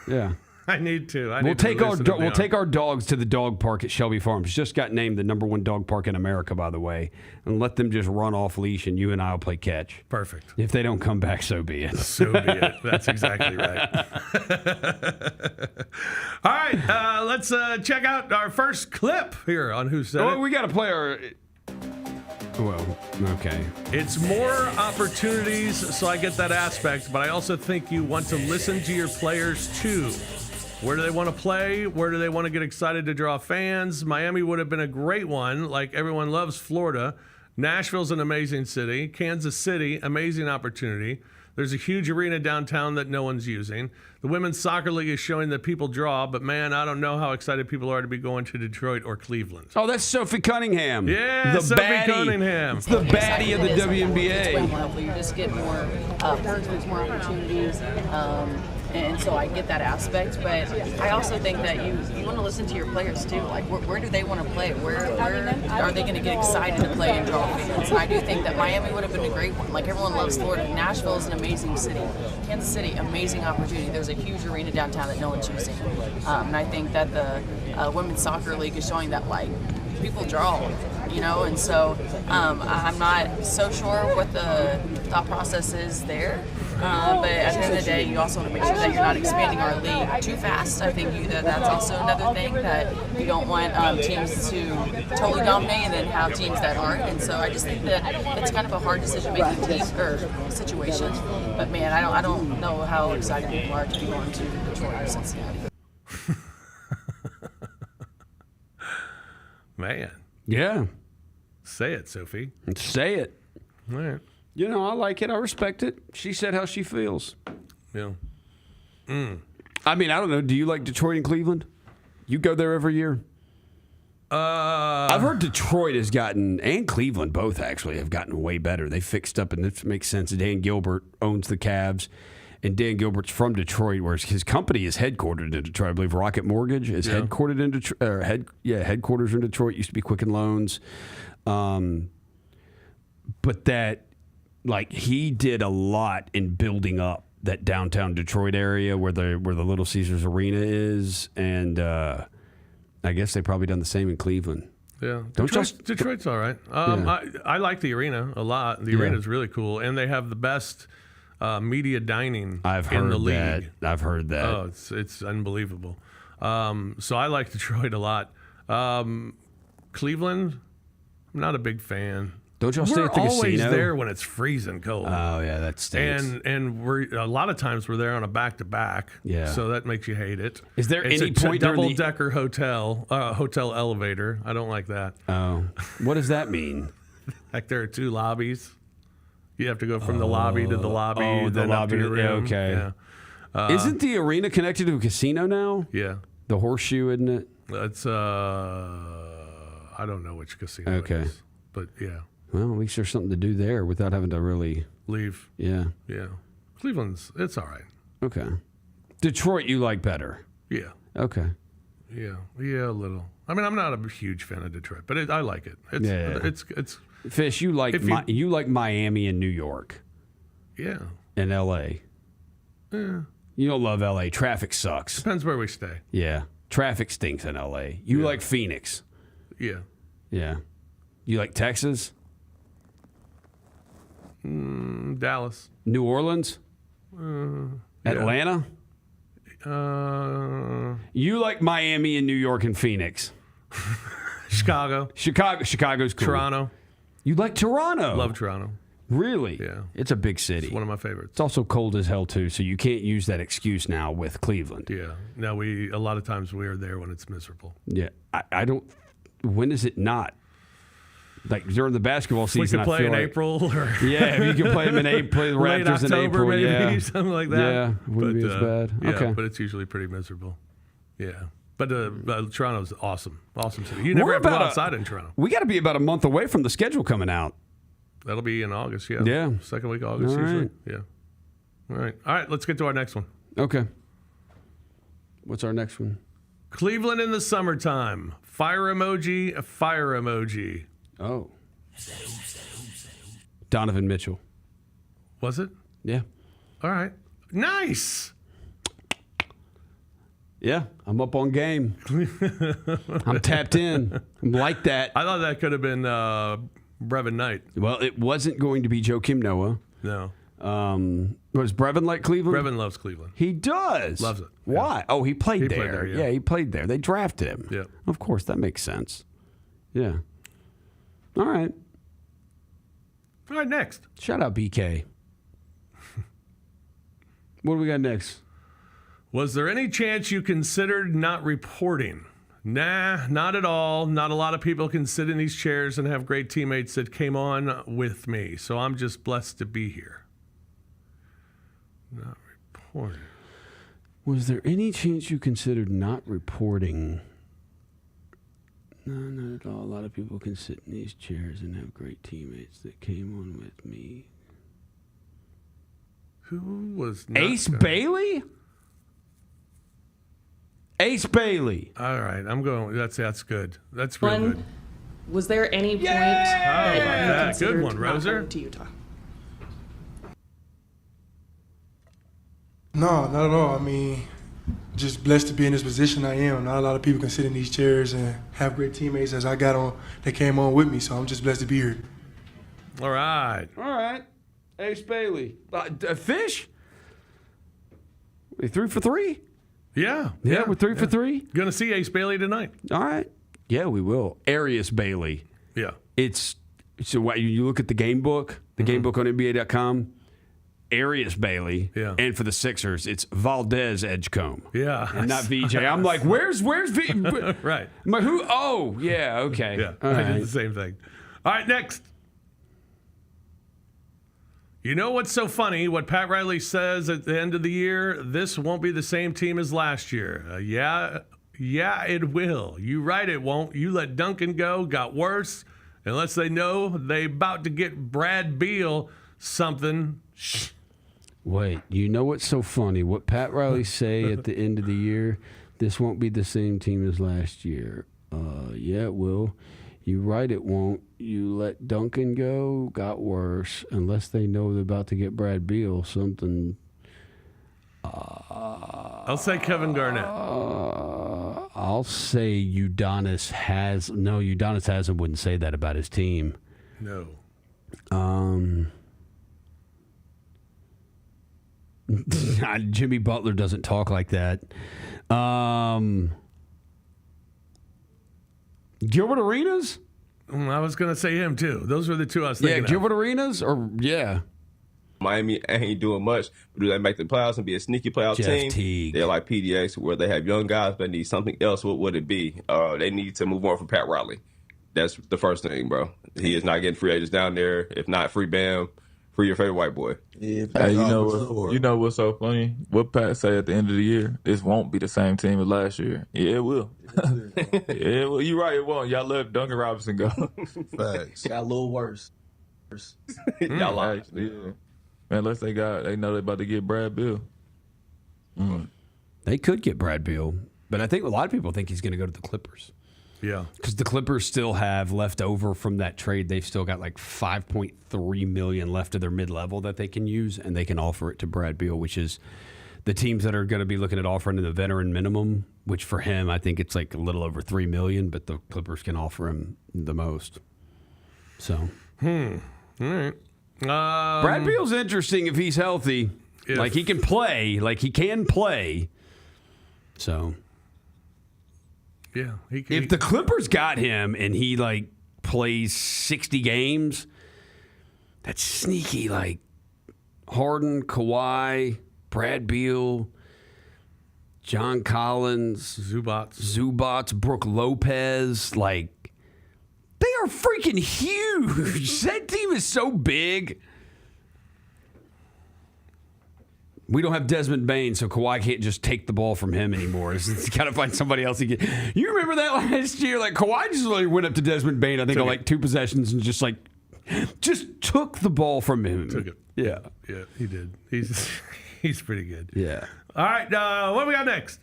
Yeah. I need to. We'll take our dogs to the dog park at Shelby Farms. Just got named the #1 dog park in America, by the way, and let them just run off leash, and you and I will play catch. Perfect. If they don't come back, so be it. So be it. That's exactly right. All right, let's check out our first clip here on Who Said It. Oh, we got to play our. Well, okay. It's more opportunities, so I get that aspect, but I also think you want to listen to your players too. Where do they want to play? Where do they want to get excited to draw fans? Miami would have been a great one, like everyone loves Florida. Nashville's an amazing city. Kansas City, amazing opportunity. There's a huge arena downtown that no one's using. The Women's Soccer League is showing that people draw, but man, I don't know how excited people are to be going to Detroit or Cleveland. Oh, that's Sophie Cunningham. Yeah, the Sophie baddie. Cunningham. It's the baddie of the WNBA. You just get more opportunities, more opportunities. And so I get that aspect, but I also think that you want to listen to your players too. Like, where do they want to play? Where are they going to get excited to play and draw fans? And I do think that Miami would have been a great one. Like, everyone loves Florida. Nashville is an amazing city. Kansas City, amazing opportunity. There's a huge arena downtown that no one's using. And I think that the Women's Soccer League is showing that, like, people draw, you know, and so I'm not so sure what the thought process is there. But at the end of the day, you also want to make sure that you're not expanding our league too fast. I think that's also another thing, that you don't want teams to totally dominate and then have teams that aren't. And so I just think that it's kind of a hard decision-making situation. But man, I don't know how excited people are to be going to Detroit or Cincinnati. Man. Yeah. Say it, Sophie. Say it. All right. You know, I like it. I respect it. She said how she feels. Yeah. I mean, I don't know. Do you like Detroit and Cleveland? You go there every year? I've heard Detroit has gotten, and Cleveland both actually, have gotten way better. They fixed up, and this makes sense. Dan Gilbert owns the Cavs, and Dan Gilbert's from Detroit, where his company is headquartered in Detroit. I believe Rocket Mortgage is headquartered in Detroit. Headquarters in Detroit. Used to be Quicken Loans, but that, like, he did a lot in building up that downtown Detroit area where the Little Caesars Arena is, and I guess they've probably done the same in Cleveland. Yeah, Detroit's all right. I like the arena a lot. The arena is really cool, and they have the best media dining in the league. I've heard that. Oh, it's unbelievable. So I like Detroit a lot. Cleveland, I'm not a big fan. Don't y'all stay at the casino? We're always there when it's freezing cold. Oh yeah, that stinks. And we're a lot of times we're there on a back-to-back. Yeah. So that makes you hate it. Is there it's any a point during the double-decker hotel elevator? I don't like that. Oh, what does that mean? Like, there are two lobbies. You have to go from the lobby to the lobby. Oh, the then lobby. Up to your room. Okay. Yeah. Isn't the arena connected to a casino now? Yeah. The Horseshoe, isn't it? It's I don't know which casino it is, but yeah. Well, at least there's something to do there without having to really leave. Yeah. Yeah. Cleveland's, it's all right. Okay. Detroit, you like better? Yeah. Okay. Yeah. Yeah, a little. I mean, I'm not a huge fan of Detroit, but I like it. It's Fish, you like you like Miami and New York. Yeah. And L.A. Yeah. You don't love L.A. Traffic sucks. Depends where we stay. Yeah. Traffic stinks in L.A. You like Phoenix. Yeah. Yeah. You like Texas? Dallas. New Orleans? Atlanta? You like Miami and New York and Phoenix. Chicago. Chicago's cool. Toronto. You like Toronto? Love Toronto. Really? Yeah. It's a big city. It's one of my favorites. It's also cold as hell, too, so you can't use that excuse now with Cleveland. Yeah. No, a lot of times we are there when it's miserable. Yeah. I don't... When is it not? Like during the basketball season, we could play in April, or yeah, if you can play them in April, play the Raptors in April, maybe, something like that. Yeah, wouldn't be as bad. Yeah, okay, but it's usually pretty miserable. Yeah, but Toronto's awesome city. You never have to go outside in Toronto. We got to be about a month away from the schedule coming out. That'll be in August. Yeah, yeah, second week of August usually. Yeah. All right. Let's get to our next one. Okay. What's our next one? Cleveland in the summertime. Fire emoji. A fire emoji. Oh. Donovan Mitchell. Was it? Yeah. All right. Nice. Yeah, I'm up on game. I'm tapped in. I'm like that. I thought that could have been Brevin Knight. Well, it wasn't going to be Joakim Noah. No. Was Brevin like Cleveland? Brevin loves Cleveland. He does. Loves it. Why? Yeah. Oh, he played there. Played there, yeah. He played there. They drafted him. Yeah. Of course, that makes sense. Yeah. All right. All right, next. Shout out BK. What do we got next? Was there any chance you considered not reporting? Nah, not at all. Not a lot of people can sit in these chairs and have great teammates that came on with me. So I'm just blessed to be here. Not reporting. Was there any chance you considered not reporting? No, not at all. A lot of people can sit in these chairs and have great teammates that came on with me. Who was not Ace Bailey? Ace Bailey. All right, I'm going. That's good. That's real good. Was there any point that you Good considered one, not Roser. going to Utah? No, not at all. I mean, just blessed to be in this position I am. Not a lot of people can sit in these chairs and have great teammates as I got on that came on with me. So I'm just blessed to be here. All right. All right. Ace Bailey. Fish? We 3 for 3? Yeah. Yeah, we're 3 for 3. Gonna see Ace Bailey tonight. All right. Yeah, we will. Arias Bailey. Yeah. It's so what you look at the game book, game book on NBA.com. Arias Bailey. Yeah. And for the Sixers, it's Valdez Edgecombe. Yeah. And not VJ. I'm like, where's V? Right. I'm like, who? Oh, yeah. Okay. Yeah. All I did right. the same thing. All right, next. You know what's so funny? What Pat Riley says at the end of the year, this won't be the same team as last year. Yeah, it will. You right, it won't. You let Duncan go, got worse. Unless they know they about to get Brad Beal something. Shh. Wait, you know what's so funny? What Pat Riley say at the end of the year? This won't be the same team as last year. Yeah, it will. You right, it won't. You let Duncan go, got worse. Unless they know they're about to get Brad Beal, something. I'll say Kevin Garnett. I'll say Udonis has. No, Udonis hasn't. Wouldn't say that about his team. No. Jimmy Butler doesn't talk like that. Gilbert Arenas? I was going to say him, too. Those were the two I was thinking Yeah, Gilbert Arenas? Or, yeah. Miami ain't doing much, but do they make the playoffs and be a sneaky playoff Jeff team? Teague. They're like PDX, where they have young guys but need something else. What would it be? They need to move on from Pat Riley. That's the first thing, bro. He is not getting free agents down there. If not, free Bam, free your favorite white boy. Hey, you know what's so funny? What Pat say at the end of the year? This won't be the same team as last year. Yeah, it will. Yeah, it will. You're right, it won't. Y'all let Duncan Robinson go. Facts. Got a little worse. Y'all like, yeah. Man, unless they know they're about to get Brad Beal. They could get Brad Beal, but I think a lot of people think he's going to go to the Clippers. Yeah. Because the Clippers still have left over from that trade. They've still got like $5.3 million left of their mid-level that they can use, and they can offer it to Brad Beal, which is the teams that are going to be looking at offering the veteran minimum, which for him, I think it's like a little over $3 million, but the Clippers can offer him the most. So. All right. Brad Beal's interesting if he's healthy. Like he can play. So. Yeah. If the Clippers got him and he like plays 60 games, that's sneaky. Like Harden, Kawhi, Brad Beal, John Collins, Zubats, Brooke Lopez, like they are freaking huge. That team is so big. We don't have Desmond Bain, so Kawhi can't just take the ball from him anymore. He's got to find somebody else. You remember that last year? Like Kawhi just like went up to Desmond Bain, I think, on like 2 possessions and just took the ball from him. Took it. Yeah. Yeah, he did. He's pretty good. Yeah. All right, what do we got next?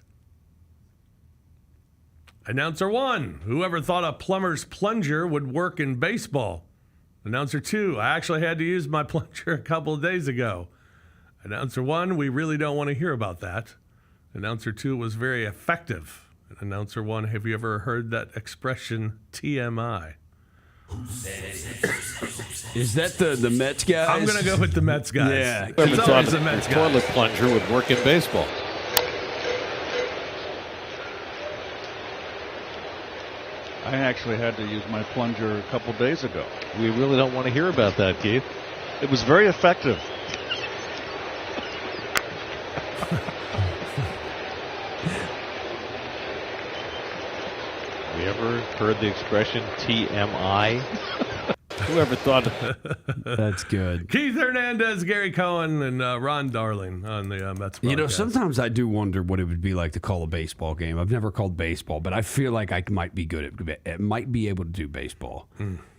Announcer 1. Whoever thought a plumber's plunger would work in baseball? Announcer 2. I actually had to use my plunger a couple of days ago. Announcer 1. We really don't want to hear about that. Announcer 2 was very effective. Announcer 1. Have you ever heard that expression TMI? Is that the Mets guys? I'm going to go with the Mets guys. Yeah. It's always the Mets guys. Toilet plunger would work in baseball. I actually had to use my plunger a couple days ago. We really don't want to hear about that, Keith. It was very effective. We ever heard the expression TMI? Whoever thought That's good. Keith Hernandez, Gary Cohen, and Ron Darling on the Mets podcast. You know, sometimes I do wonder what it would be like to call a baseball game. I've never called baseball, but I feel like I might be good at it. Might be able to do baseball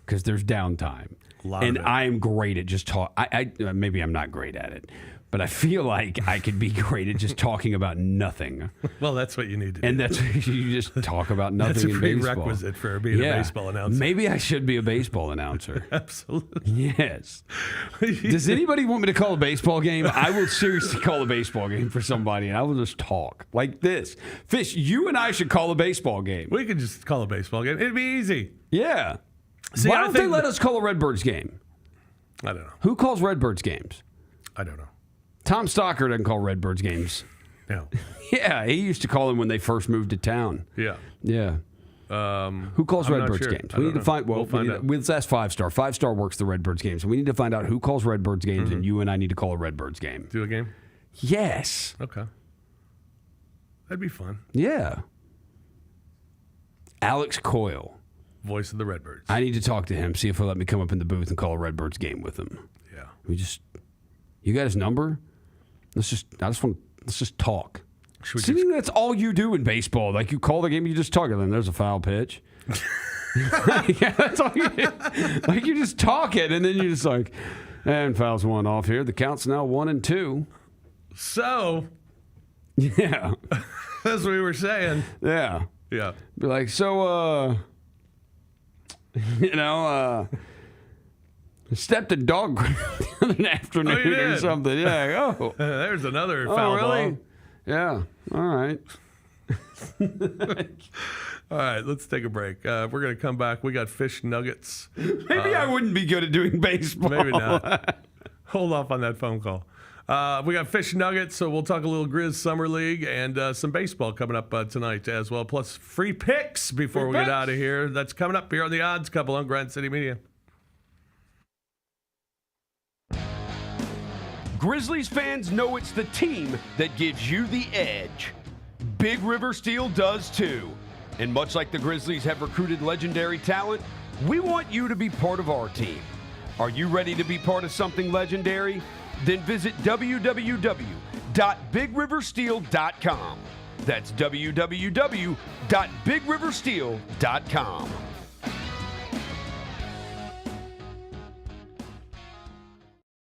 because there's downtime, and I am great at just talk. I maybe I'm not great at it, but but I feel like I could be great at just talking about nothing. Well, that's what you need to do. And that's you just talk about nothing. That's a in baseball. prerequisite for being a baseball announcer. Maybe I should be a baseball announcer. Absolutely. Yes. Does anybody want me to call a baseball game? I will seriously call a baseball game for somebody, and I will just talk like this. Fish, you and I should call a baseball game. We could just call a baseball game. It'd be easy. Yeah. See, Why don't they let us call a Redbirds game? I don't know. Who calls Redbirds games? I don't know. Tom Stocker doesn't call Redbirds games. No. Yeah, he used to call them when they first moved to town. Yeah. Yeah. Who calls I'm not Redbirds sure. games? I We don't need to know. find. Well, We'll find out. let's ask 5-Star. 5-Star works the Redbirds games, so we need to find out who calls Redbirds games, and you and I need to call a Redbirds game. Do a game? Yes. Okay. That'd be fun. Yeah. Alex Coyle. Voice of the Redbirds. I need to talk to him, see if he'll let me come up in the booth and call a Redbirds game with him. Yeah. You got his number? Let's just talk. Should we That's all you do in baseball. Like you call the game, you just talk, and then there's a foul pitch. Yeah, that's all you do. Like you just talk it, and then you're just like, and fouls one off here. The count's now 1-2. So, yeah, as we were saying, yeah. Yeah. Be like, so, stepped a dog the other afternoon you or did? something. Yeah. Oh, there's another oh, foul really? ball. Yeah. All right. All right, let's take a break. We're going to come back. We got fish nuggets. Maybe I wouldn't be good at doing baseball. Maybe not. Hold off on that phone call. We got fish nuggets, so we'll talk a little Grizz Summer League and some baseball coming up tonight as well, plus free picks before we get out of here. That's coming up here on The Odds Couple on Grind City Media. Grizzlies fans know it's the team that gives you the edge. Big River Steel does too. And much like the Grizzlies have recruited legendary talent, we want you to be part of our team. Are you ready to be part of something legendary? Then visit www.bigriversteel.com. That's www.bigriversteel.com.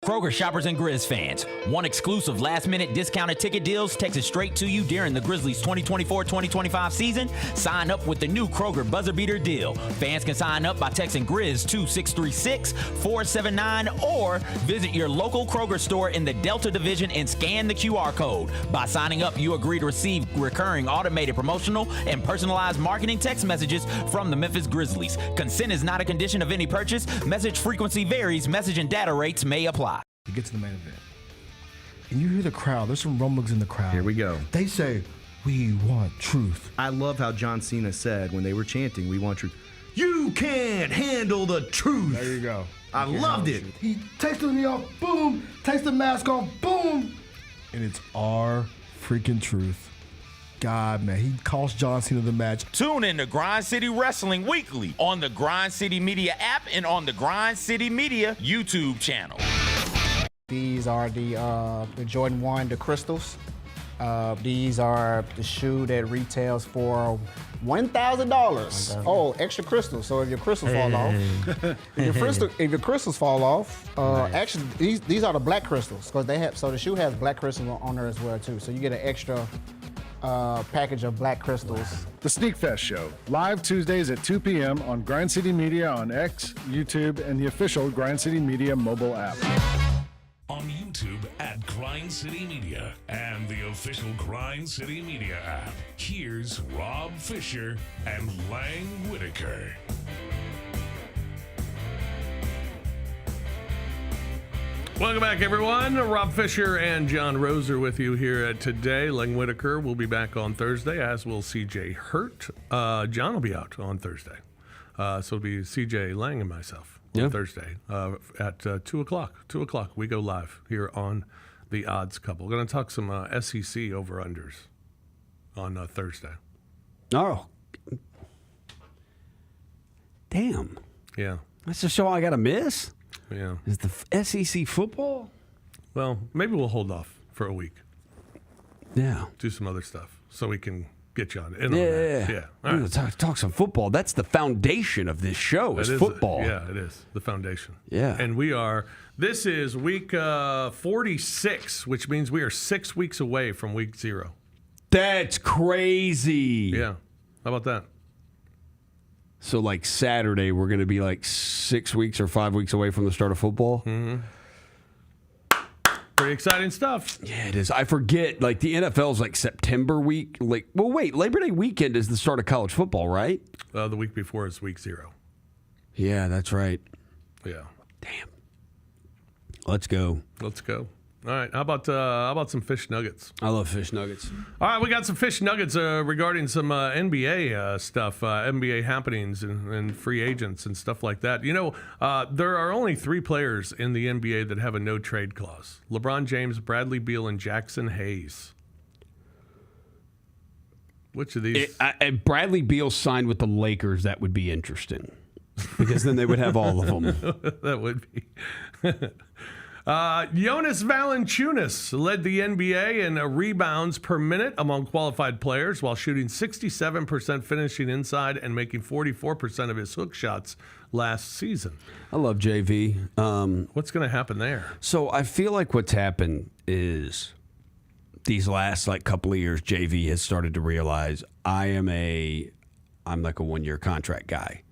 Kroger shoppers and Grizz fans, one exclusive last-minute discounted ticket deals texted straight to you during the Grizzlies 2024-2025 season. Sign up with the new Kroger Buzzer Beater deal. Fans can sign up by texting Grizz to 636-479 or visit your local Kroger store in the Delta Division and scan the QR code. By signing up, you agree to receive recurring automated promotional and personalized marketing text messages from the Memphis Grizzlies. Consent is not a condition of any purchase. Message frequency varies. Message and data rates may apply. You get to the main event, and you hear the crowd. There's some rumblings in the crowd. Here we go. They say, "We want truth." I love how John Cena said when they were chanting, "We want truth." You can't handle the truth. There you go. I loved it. He takes the knee off, boom. Takes the mask off, boom. And it's our freaking truth. God, man, he cost John Cena the match. Tune in to Grind City Wrestling weekly on the Grind City Media app and on the Grind City Media YouTube channel. These are the Jordan 1, the crystals. These are the shoe that retails for $1,000. Oh, extra crystals. So if your crystals fall off, if your crystals fall off, actually these are the black crystals because they have. So the shoe has black crystals on there as well too. So you get an extra package of black crystals. The Sneak Fest Show, live Tuesdays at 2 p.m. on Grind City Media on X, YouTube, and the official Grind City Media mobile app. On YouTube at Grind City Media and the official Grind City Media app. Here's Rob Fisher and Lang Whitaker. Welcome back, everyone. Rob Fisher and John Roser with you here today. Lang Whitaker will be back on Thursday, as will CJ Hurt. John will be out on Thursday. So it'll be CJ Lang and myself on Thursday at 2 o'clock. 2 o'clock, we go live here on The Odds Couple. We're going to talk some SEC over-unders on Thursday. Oh. Damn. Yeah. That's the show I got to miss? Yeah. Is the SEC football? Well, maybe we'll hold off for a week. Yeah. Do some other stuff so we can get you on it. Yeah. All right. Talk some football. That's the foundation of this show is football. It is the foundation. Yeah. And this is week 46, which means we are 6 weeks away from week 0. That's crazy. Yeah. How about that? So, like Saturday, we're going to be like 6 weeks or 5 weeks away from the start of football? Mm-hmm. Pretty exciting stuff. Yeah, it is. I forget, like, the NFL's like September week. Labor Day weekend is the start of college football, right? The week before is week 0. Yeah, that's right. Yeah. Damn. Let's go. All right. How about some fish nuggets? I love fish nuggets. All right, we got some fish nuggets regarding some NBA stuff, NBA happenings and free agents and stuff like that. You know, there are only 3 players in the NBA that have a no trade clause: LeBron James, Bradley Beal, and Jackson Hayes. Which of these? If Bradley Beal signed with the Lakers, that would be interesting because then they would have all of them. That would be. Jonas Valanciunas led the NBA in rebounds per minute among qualified players while shooting 67%, finishing inside, and making 44% of his hook shots last season. I love JV. What's going to happen there? So I feel like what's happened is these last couple of years, JV has started to realize I'm like a 1-year contract guy.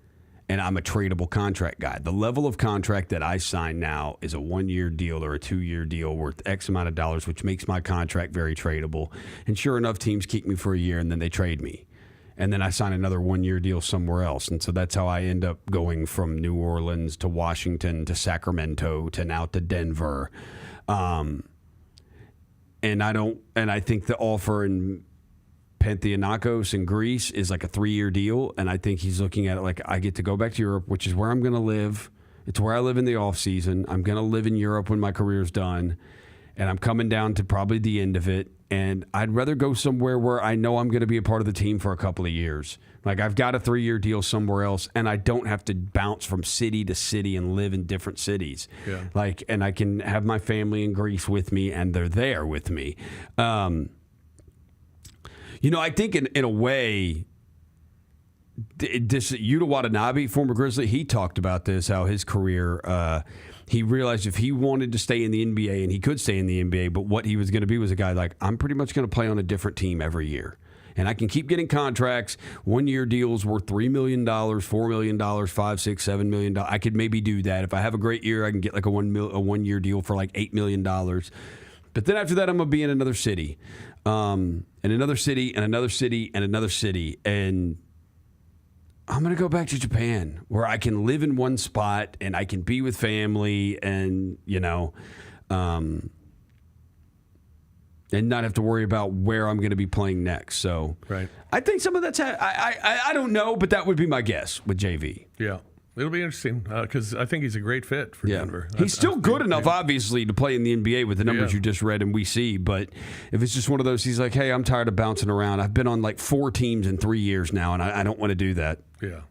And I'm a tradable contract guy. The level of contract that I sign now is a 1-year deal or a 2-year deal worth X amount of dollars, which makes my contract very tradable. And sure enough, teams keep me for a year and then they trade me. And then I sign another 1-year deal somewhere else. And so that's how I end up going from New Orleans to Washington to Sacramento to now to Denver. And I think the offer in Panathinaikos in Greece is like a 3-year deal, and I think he's looking at it like I get to go back to Europe, which is where I'm going to live. It's where I live in the off season. I'm going to live in Europe when my career's done, and I'm coming down to probably the end of it. And I'd rather go somewhere where I know I'm going to be a part of the team for a couple of years. Like I've got a 3-year deal somewhere else, and I don't have to bounce from city to city and live in different cities. Yeah. And I can have my family in Greece with me, and they're there with me. I think in a way, Yuta Watanabe, former Grizzly, he talked about this, how his career, he realized if he wanted to stay in the NBA, and he could stay in the NBA, but what he was going to be was a guy like, I'm pretty much going to play on a different team every year. And I can keep getting contracts, 1-year deals worth $3 million, $4 million, $5, $6, $7 million. I could maybe do that. If I have a great year, I can get like a 1-year deal for like $8 million. But then after that, I'm going to be in another city. And another city, and another city, and another city. And I'm going to go back to Japan where I can live in one spot and I can be with family and, and not have to worry about where I'm going to be playing next. So right. I think some of that's, I don't know, but that would be my guess with JV. Yeah. It'll be interesting because I think he's a great fit for Denver. He's still good enough, obviously, to play in the NBA with the numbers you just read and we see. But if it's just one of those, he's like, hey, I'm tired of bouncing around. I've been on like 4 teams in 3 years now, and I don't want to do that. Yeah.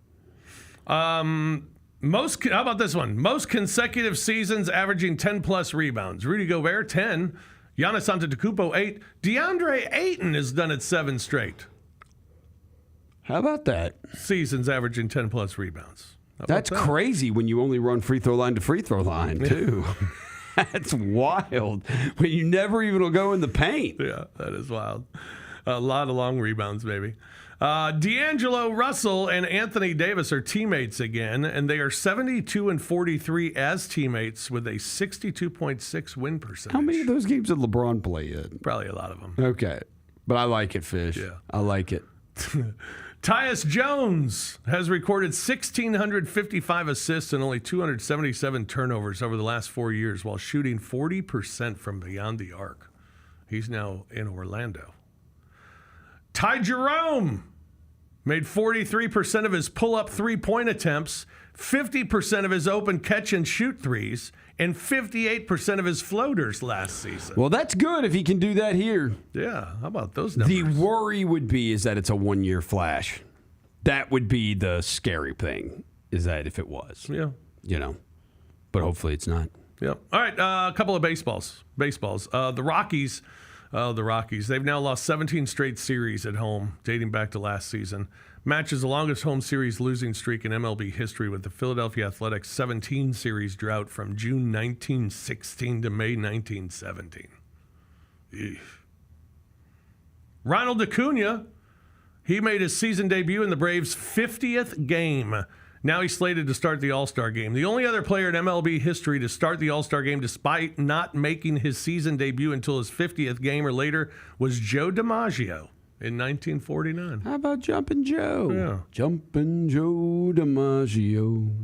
How about this one? Most consecutive seasons averaging 10-plus rebounds. Rudy Gobert, 10. Giannis Antetokounmpo, 8. DeAndre Ayton has done it 7 straight. How about that? Seasons averaging 10-plus rebounds. That's crazy when you only run free throw line to free throw line, too. That's wild. When you never even will go in the paint. Yeah, that is wild. A lot of long rebounds, maybe. D'Angelo Russell and Anthony Davis are teammates again, and they are 72-43 as teammates with a 62.6 win percentage. How many of those games did LeBron play in? Probably a lot of them. Okay. But I like it, Fish. Yeah. I like it. Tyus Jones has recorded 1,655 assists and only 277 turnovers over the last 4 years while shooting 40% from beyond the arc. He's now in Orlando. Ty Jerome made 43% of his pull-up three-point attempts, 50% of his open catch-and-shoot threes, and 58% of his floaters last season. Well, that's good if he can do that here. Yeah, how about those numbers? The worry would be is that it's a 1-year flash. That would be the scary thing, is that if it was. Yeah. But hopefully it's not. Yeah. All right, a couple of baseballs. The Rockies Oh, the Rockies. They've now lost 17 straight series at home, dating back to last season. Matches the longest home series losing streak in MLB history with the Philadelphia Athletics 17 series drought from June 1916 to May 1917. Eesh. Ronald Acuna, he made his season debut in the Braves' 50th game. Now he's slated to start the All-Star game. The only other player in MLB history to start the All-Star game despite not making his season debut until his 50th game or later was Joe DiMaggio in 1949. How about Jumpin' Joe? Yeah. Jumpin' Joe DiMaggio.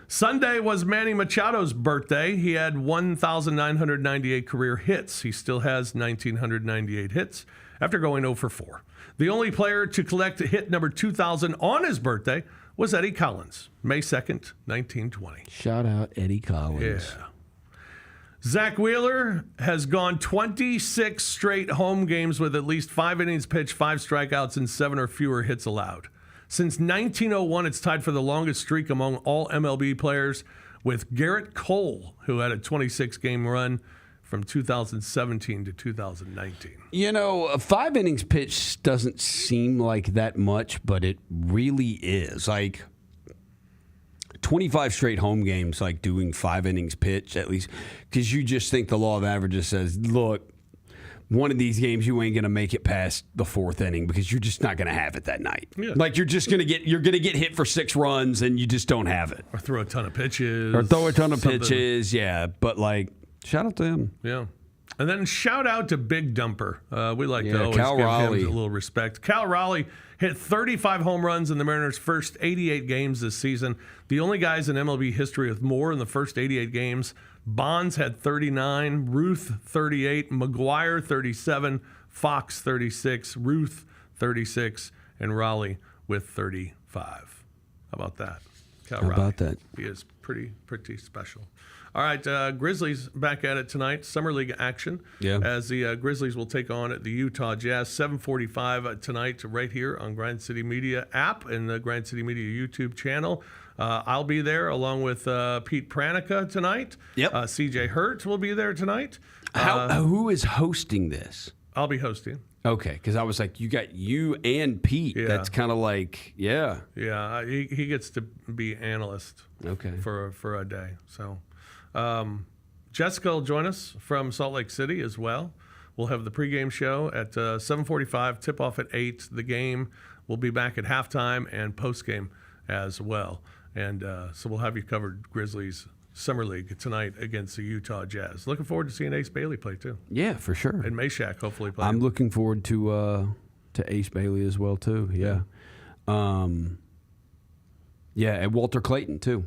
Sunday was Manny Machado's birthday. He had 1,998 career hits. He still has 1,998 hits after going 0 for 4. The only player to collect hit number 2,000 on his birthday was Eddie Collins, May 2nd, 1920. Shout out Eddie Collins. Yeah. Zach Wheeler has gone 26 straight home games with at least 5 innings pitched, 5 strikeouts, and 7 or fewer hits allowed. Since 1901, it's tied for the longest streak among all MLB players with Garrett Cole, who had a 26-game run from 2017 to 2019. You know, 5 innings pitched doesn't seem like that much, but it really is. Like 25 straight home games, like doing 5 innings pitched, at least, because you just think the law of averages says, look, one of these games you ain't going to make it past the 4th inning because you're just not going to have it that night. Yeah. Like you're going to get hit for 6 runs and you just don't have it. Or throw a ton of pitches. Pitches, yeah. But like, shout out to him. Yeah. And then shout out to Big Dumper. We like to always Cal give Raleigh. him a little respect. Cal Raleigh hit 35 home runs in the Mariners' first 88 games this season. The only guys in MLB history with more in the first 88 games. Bonds had 39, Ruth 38, McGuire 37, Fox 36, Ruth 36, and Raleigh with 35. How about that? Cal Raleigh. About that? He is pretty special. All right, Grizzlies back at it tonight. Summer League action. Yeah. As the Grizzlies will take on the Utah Jazz, 7:45 tonight, right here on Grind City Media app and the Grind City Media YouTube channel. I'll be there along with Pete Pranica tonight. Yep. CJ Hurt will be there tonight. Who is hosting this? I'll be hosting. Okay, because I was like, you got you and Pete. Yeah. That's kind of like, yeah. Yeah, he gets to be analyst. Okay. For a day. So, Jessica will join us from Salt Lake City as well. We'll have the pregame show at 7:45. Tip off at 8. The game will be back at halftime and postgame as well. And so we'll have you covered Grizzlies Summer League tonight against the Utah Jazz. Looking forward to seeing Ace Bailey play too. Yeah, for sure. And Meshack hopefully play. I'm looking forward to Ace Bailey as well too. Yeah. And Walter Clayton too.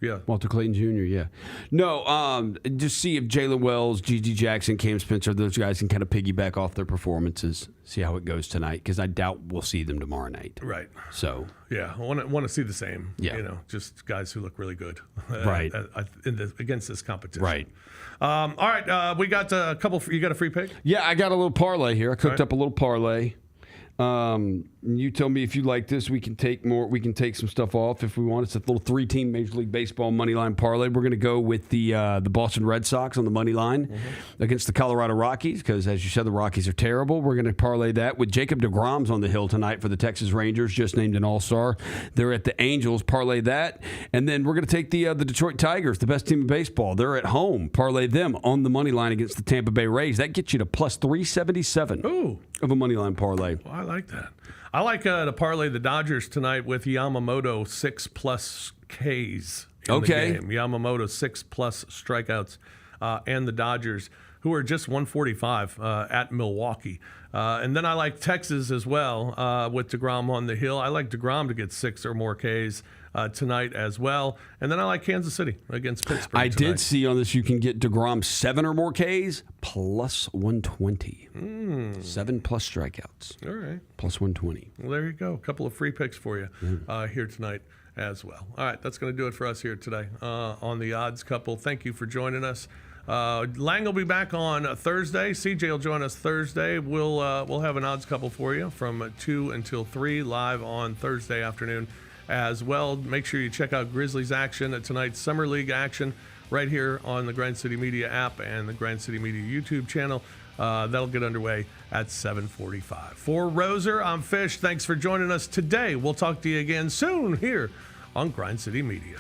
Yeah. Walter Clayton Jr., yeah. No, just see if Jalen Wells, G.G. Jackson, Cam Spencer, those guys can kind of piggyback off their performances, see how it goes tonight, because I doubt we'll see them tomorrow night. Right. So. Yeah, I want to see the same. Yeah. You know, just guys who look really good. Right. Against this competition. Right. All right, we got a couple. You got a free pick? Yeah, I got a little parlay here. I cooked up a little parlay. You tell me if you like this. We can take more. We can take some stuff off if we want. It's a little 3-team Major League Baseball money line parlay. We're going to go with the Boston Red Sox on the money line against the Colorado Rockies because, as you said, the Rockies are terrible. We're going to parlay that with Jacob deGrom's on the hill tonight for the Texas Rangers, just named an All-Star. They're at the Angels. Parlay that, and then we're going to take the Detroit Tigers, the best team in baseball. They're at home. Parlay them on the money line against the Tampa Bay Rays. That gets you to plus 377. Ooh. Of a money line parlay. Well, I like that. I like to parlay the Dodgers tonight with Yamamoto 6+ Ks in the game. Yamamoto 6+ strikeouts and the Dodgers, who are just 145 at Milwaukee. And then I like Texas as well with DeGrom on the hill. I like DeGrom to get 6 or more Ks tonight as well. And then I like Kansas City against Pittsburgh I tonight. did see on this you can get DeGrom 7 or more Ks plus 120. 7+ strikeouts. All right. Plus 120. Well, there you go. A couple of free picks for you here tonight as well. All right, that's going to do it for us here today on the Odds Couple. Thank you for joining us. Lang will be back on Thursday. CJ will join us Thursday. We'll have an Odds Couple for you from 2 until 3 live on Thursday afternoon as well. Make sure you check out Grizzlies action at tonight's Summer League action right here on the Grind City Media app and the Grind City Media YouTube channel. That'll get underway at 7:45. For Roser, I'm Fish. Thanks for joining us today. We'll talk to you again soon here on Grind City Media.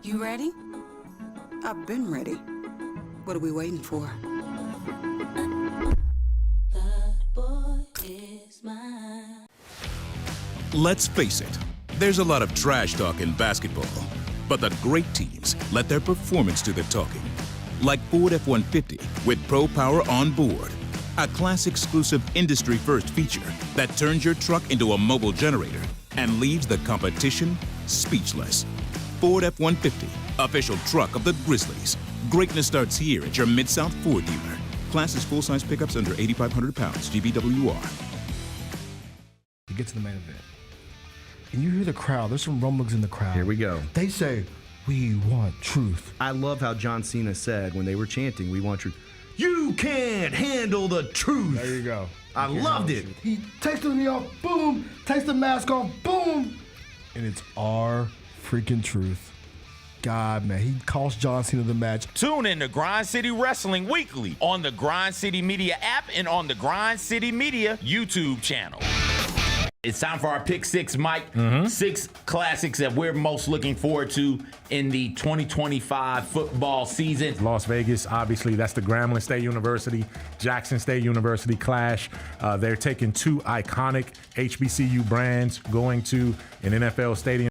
You ready? I've been ready. What are we waiting for? Let's face it, there's a lot of trash talk in basketball, but the great teams let their performance do the talking. Like Ford F-150 with Pro Power on board, a class-exclusive industry-first feature that turns your truck into a mobile generator and leaves the competition speechless. Ford F-150, official truck of the Grizzlies. Greatness starts here at your Mid-South Ford dealer. Class is full-size pickups under 8,500 pounds, GVWR. You get to the main event, and you hear the crowd. There's some rumblings in the crowd. Here we go. They say, "We want truth." I love how John Cena said when they were chanting, "We want truth." You can't handle the truth. There you go. I loved it. He takes the knee off, boom. Takes the mask off, boom. And it's our freaking truth. God, man, he cost John Cena the match. Tune in to Grind City Wrestling weekly on the Grind City Media app and on the Grind City Media YouTube channel. It's time for our Pick Six, Mike. 6 classics that we're most looking forward to in the 2025 football season. Las Vegas, obviously, that's the Grambling State University, Jackson State University clash. They're taking 2 iconic HBCU brands, going to an NFL stadium.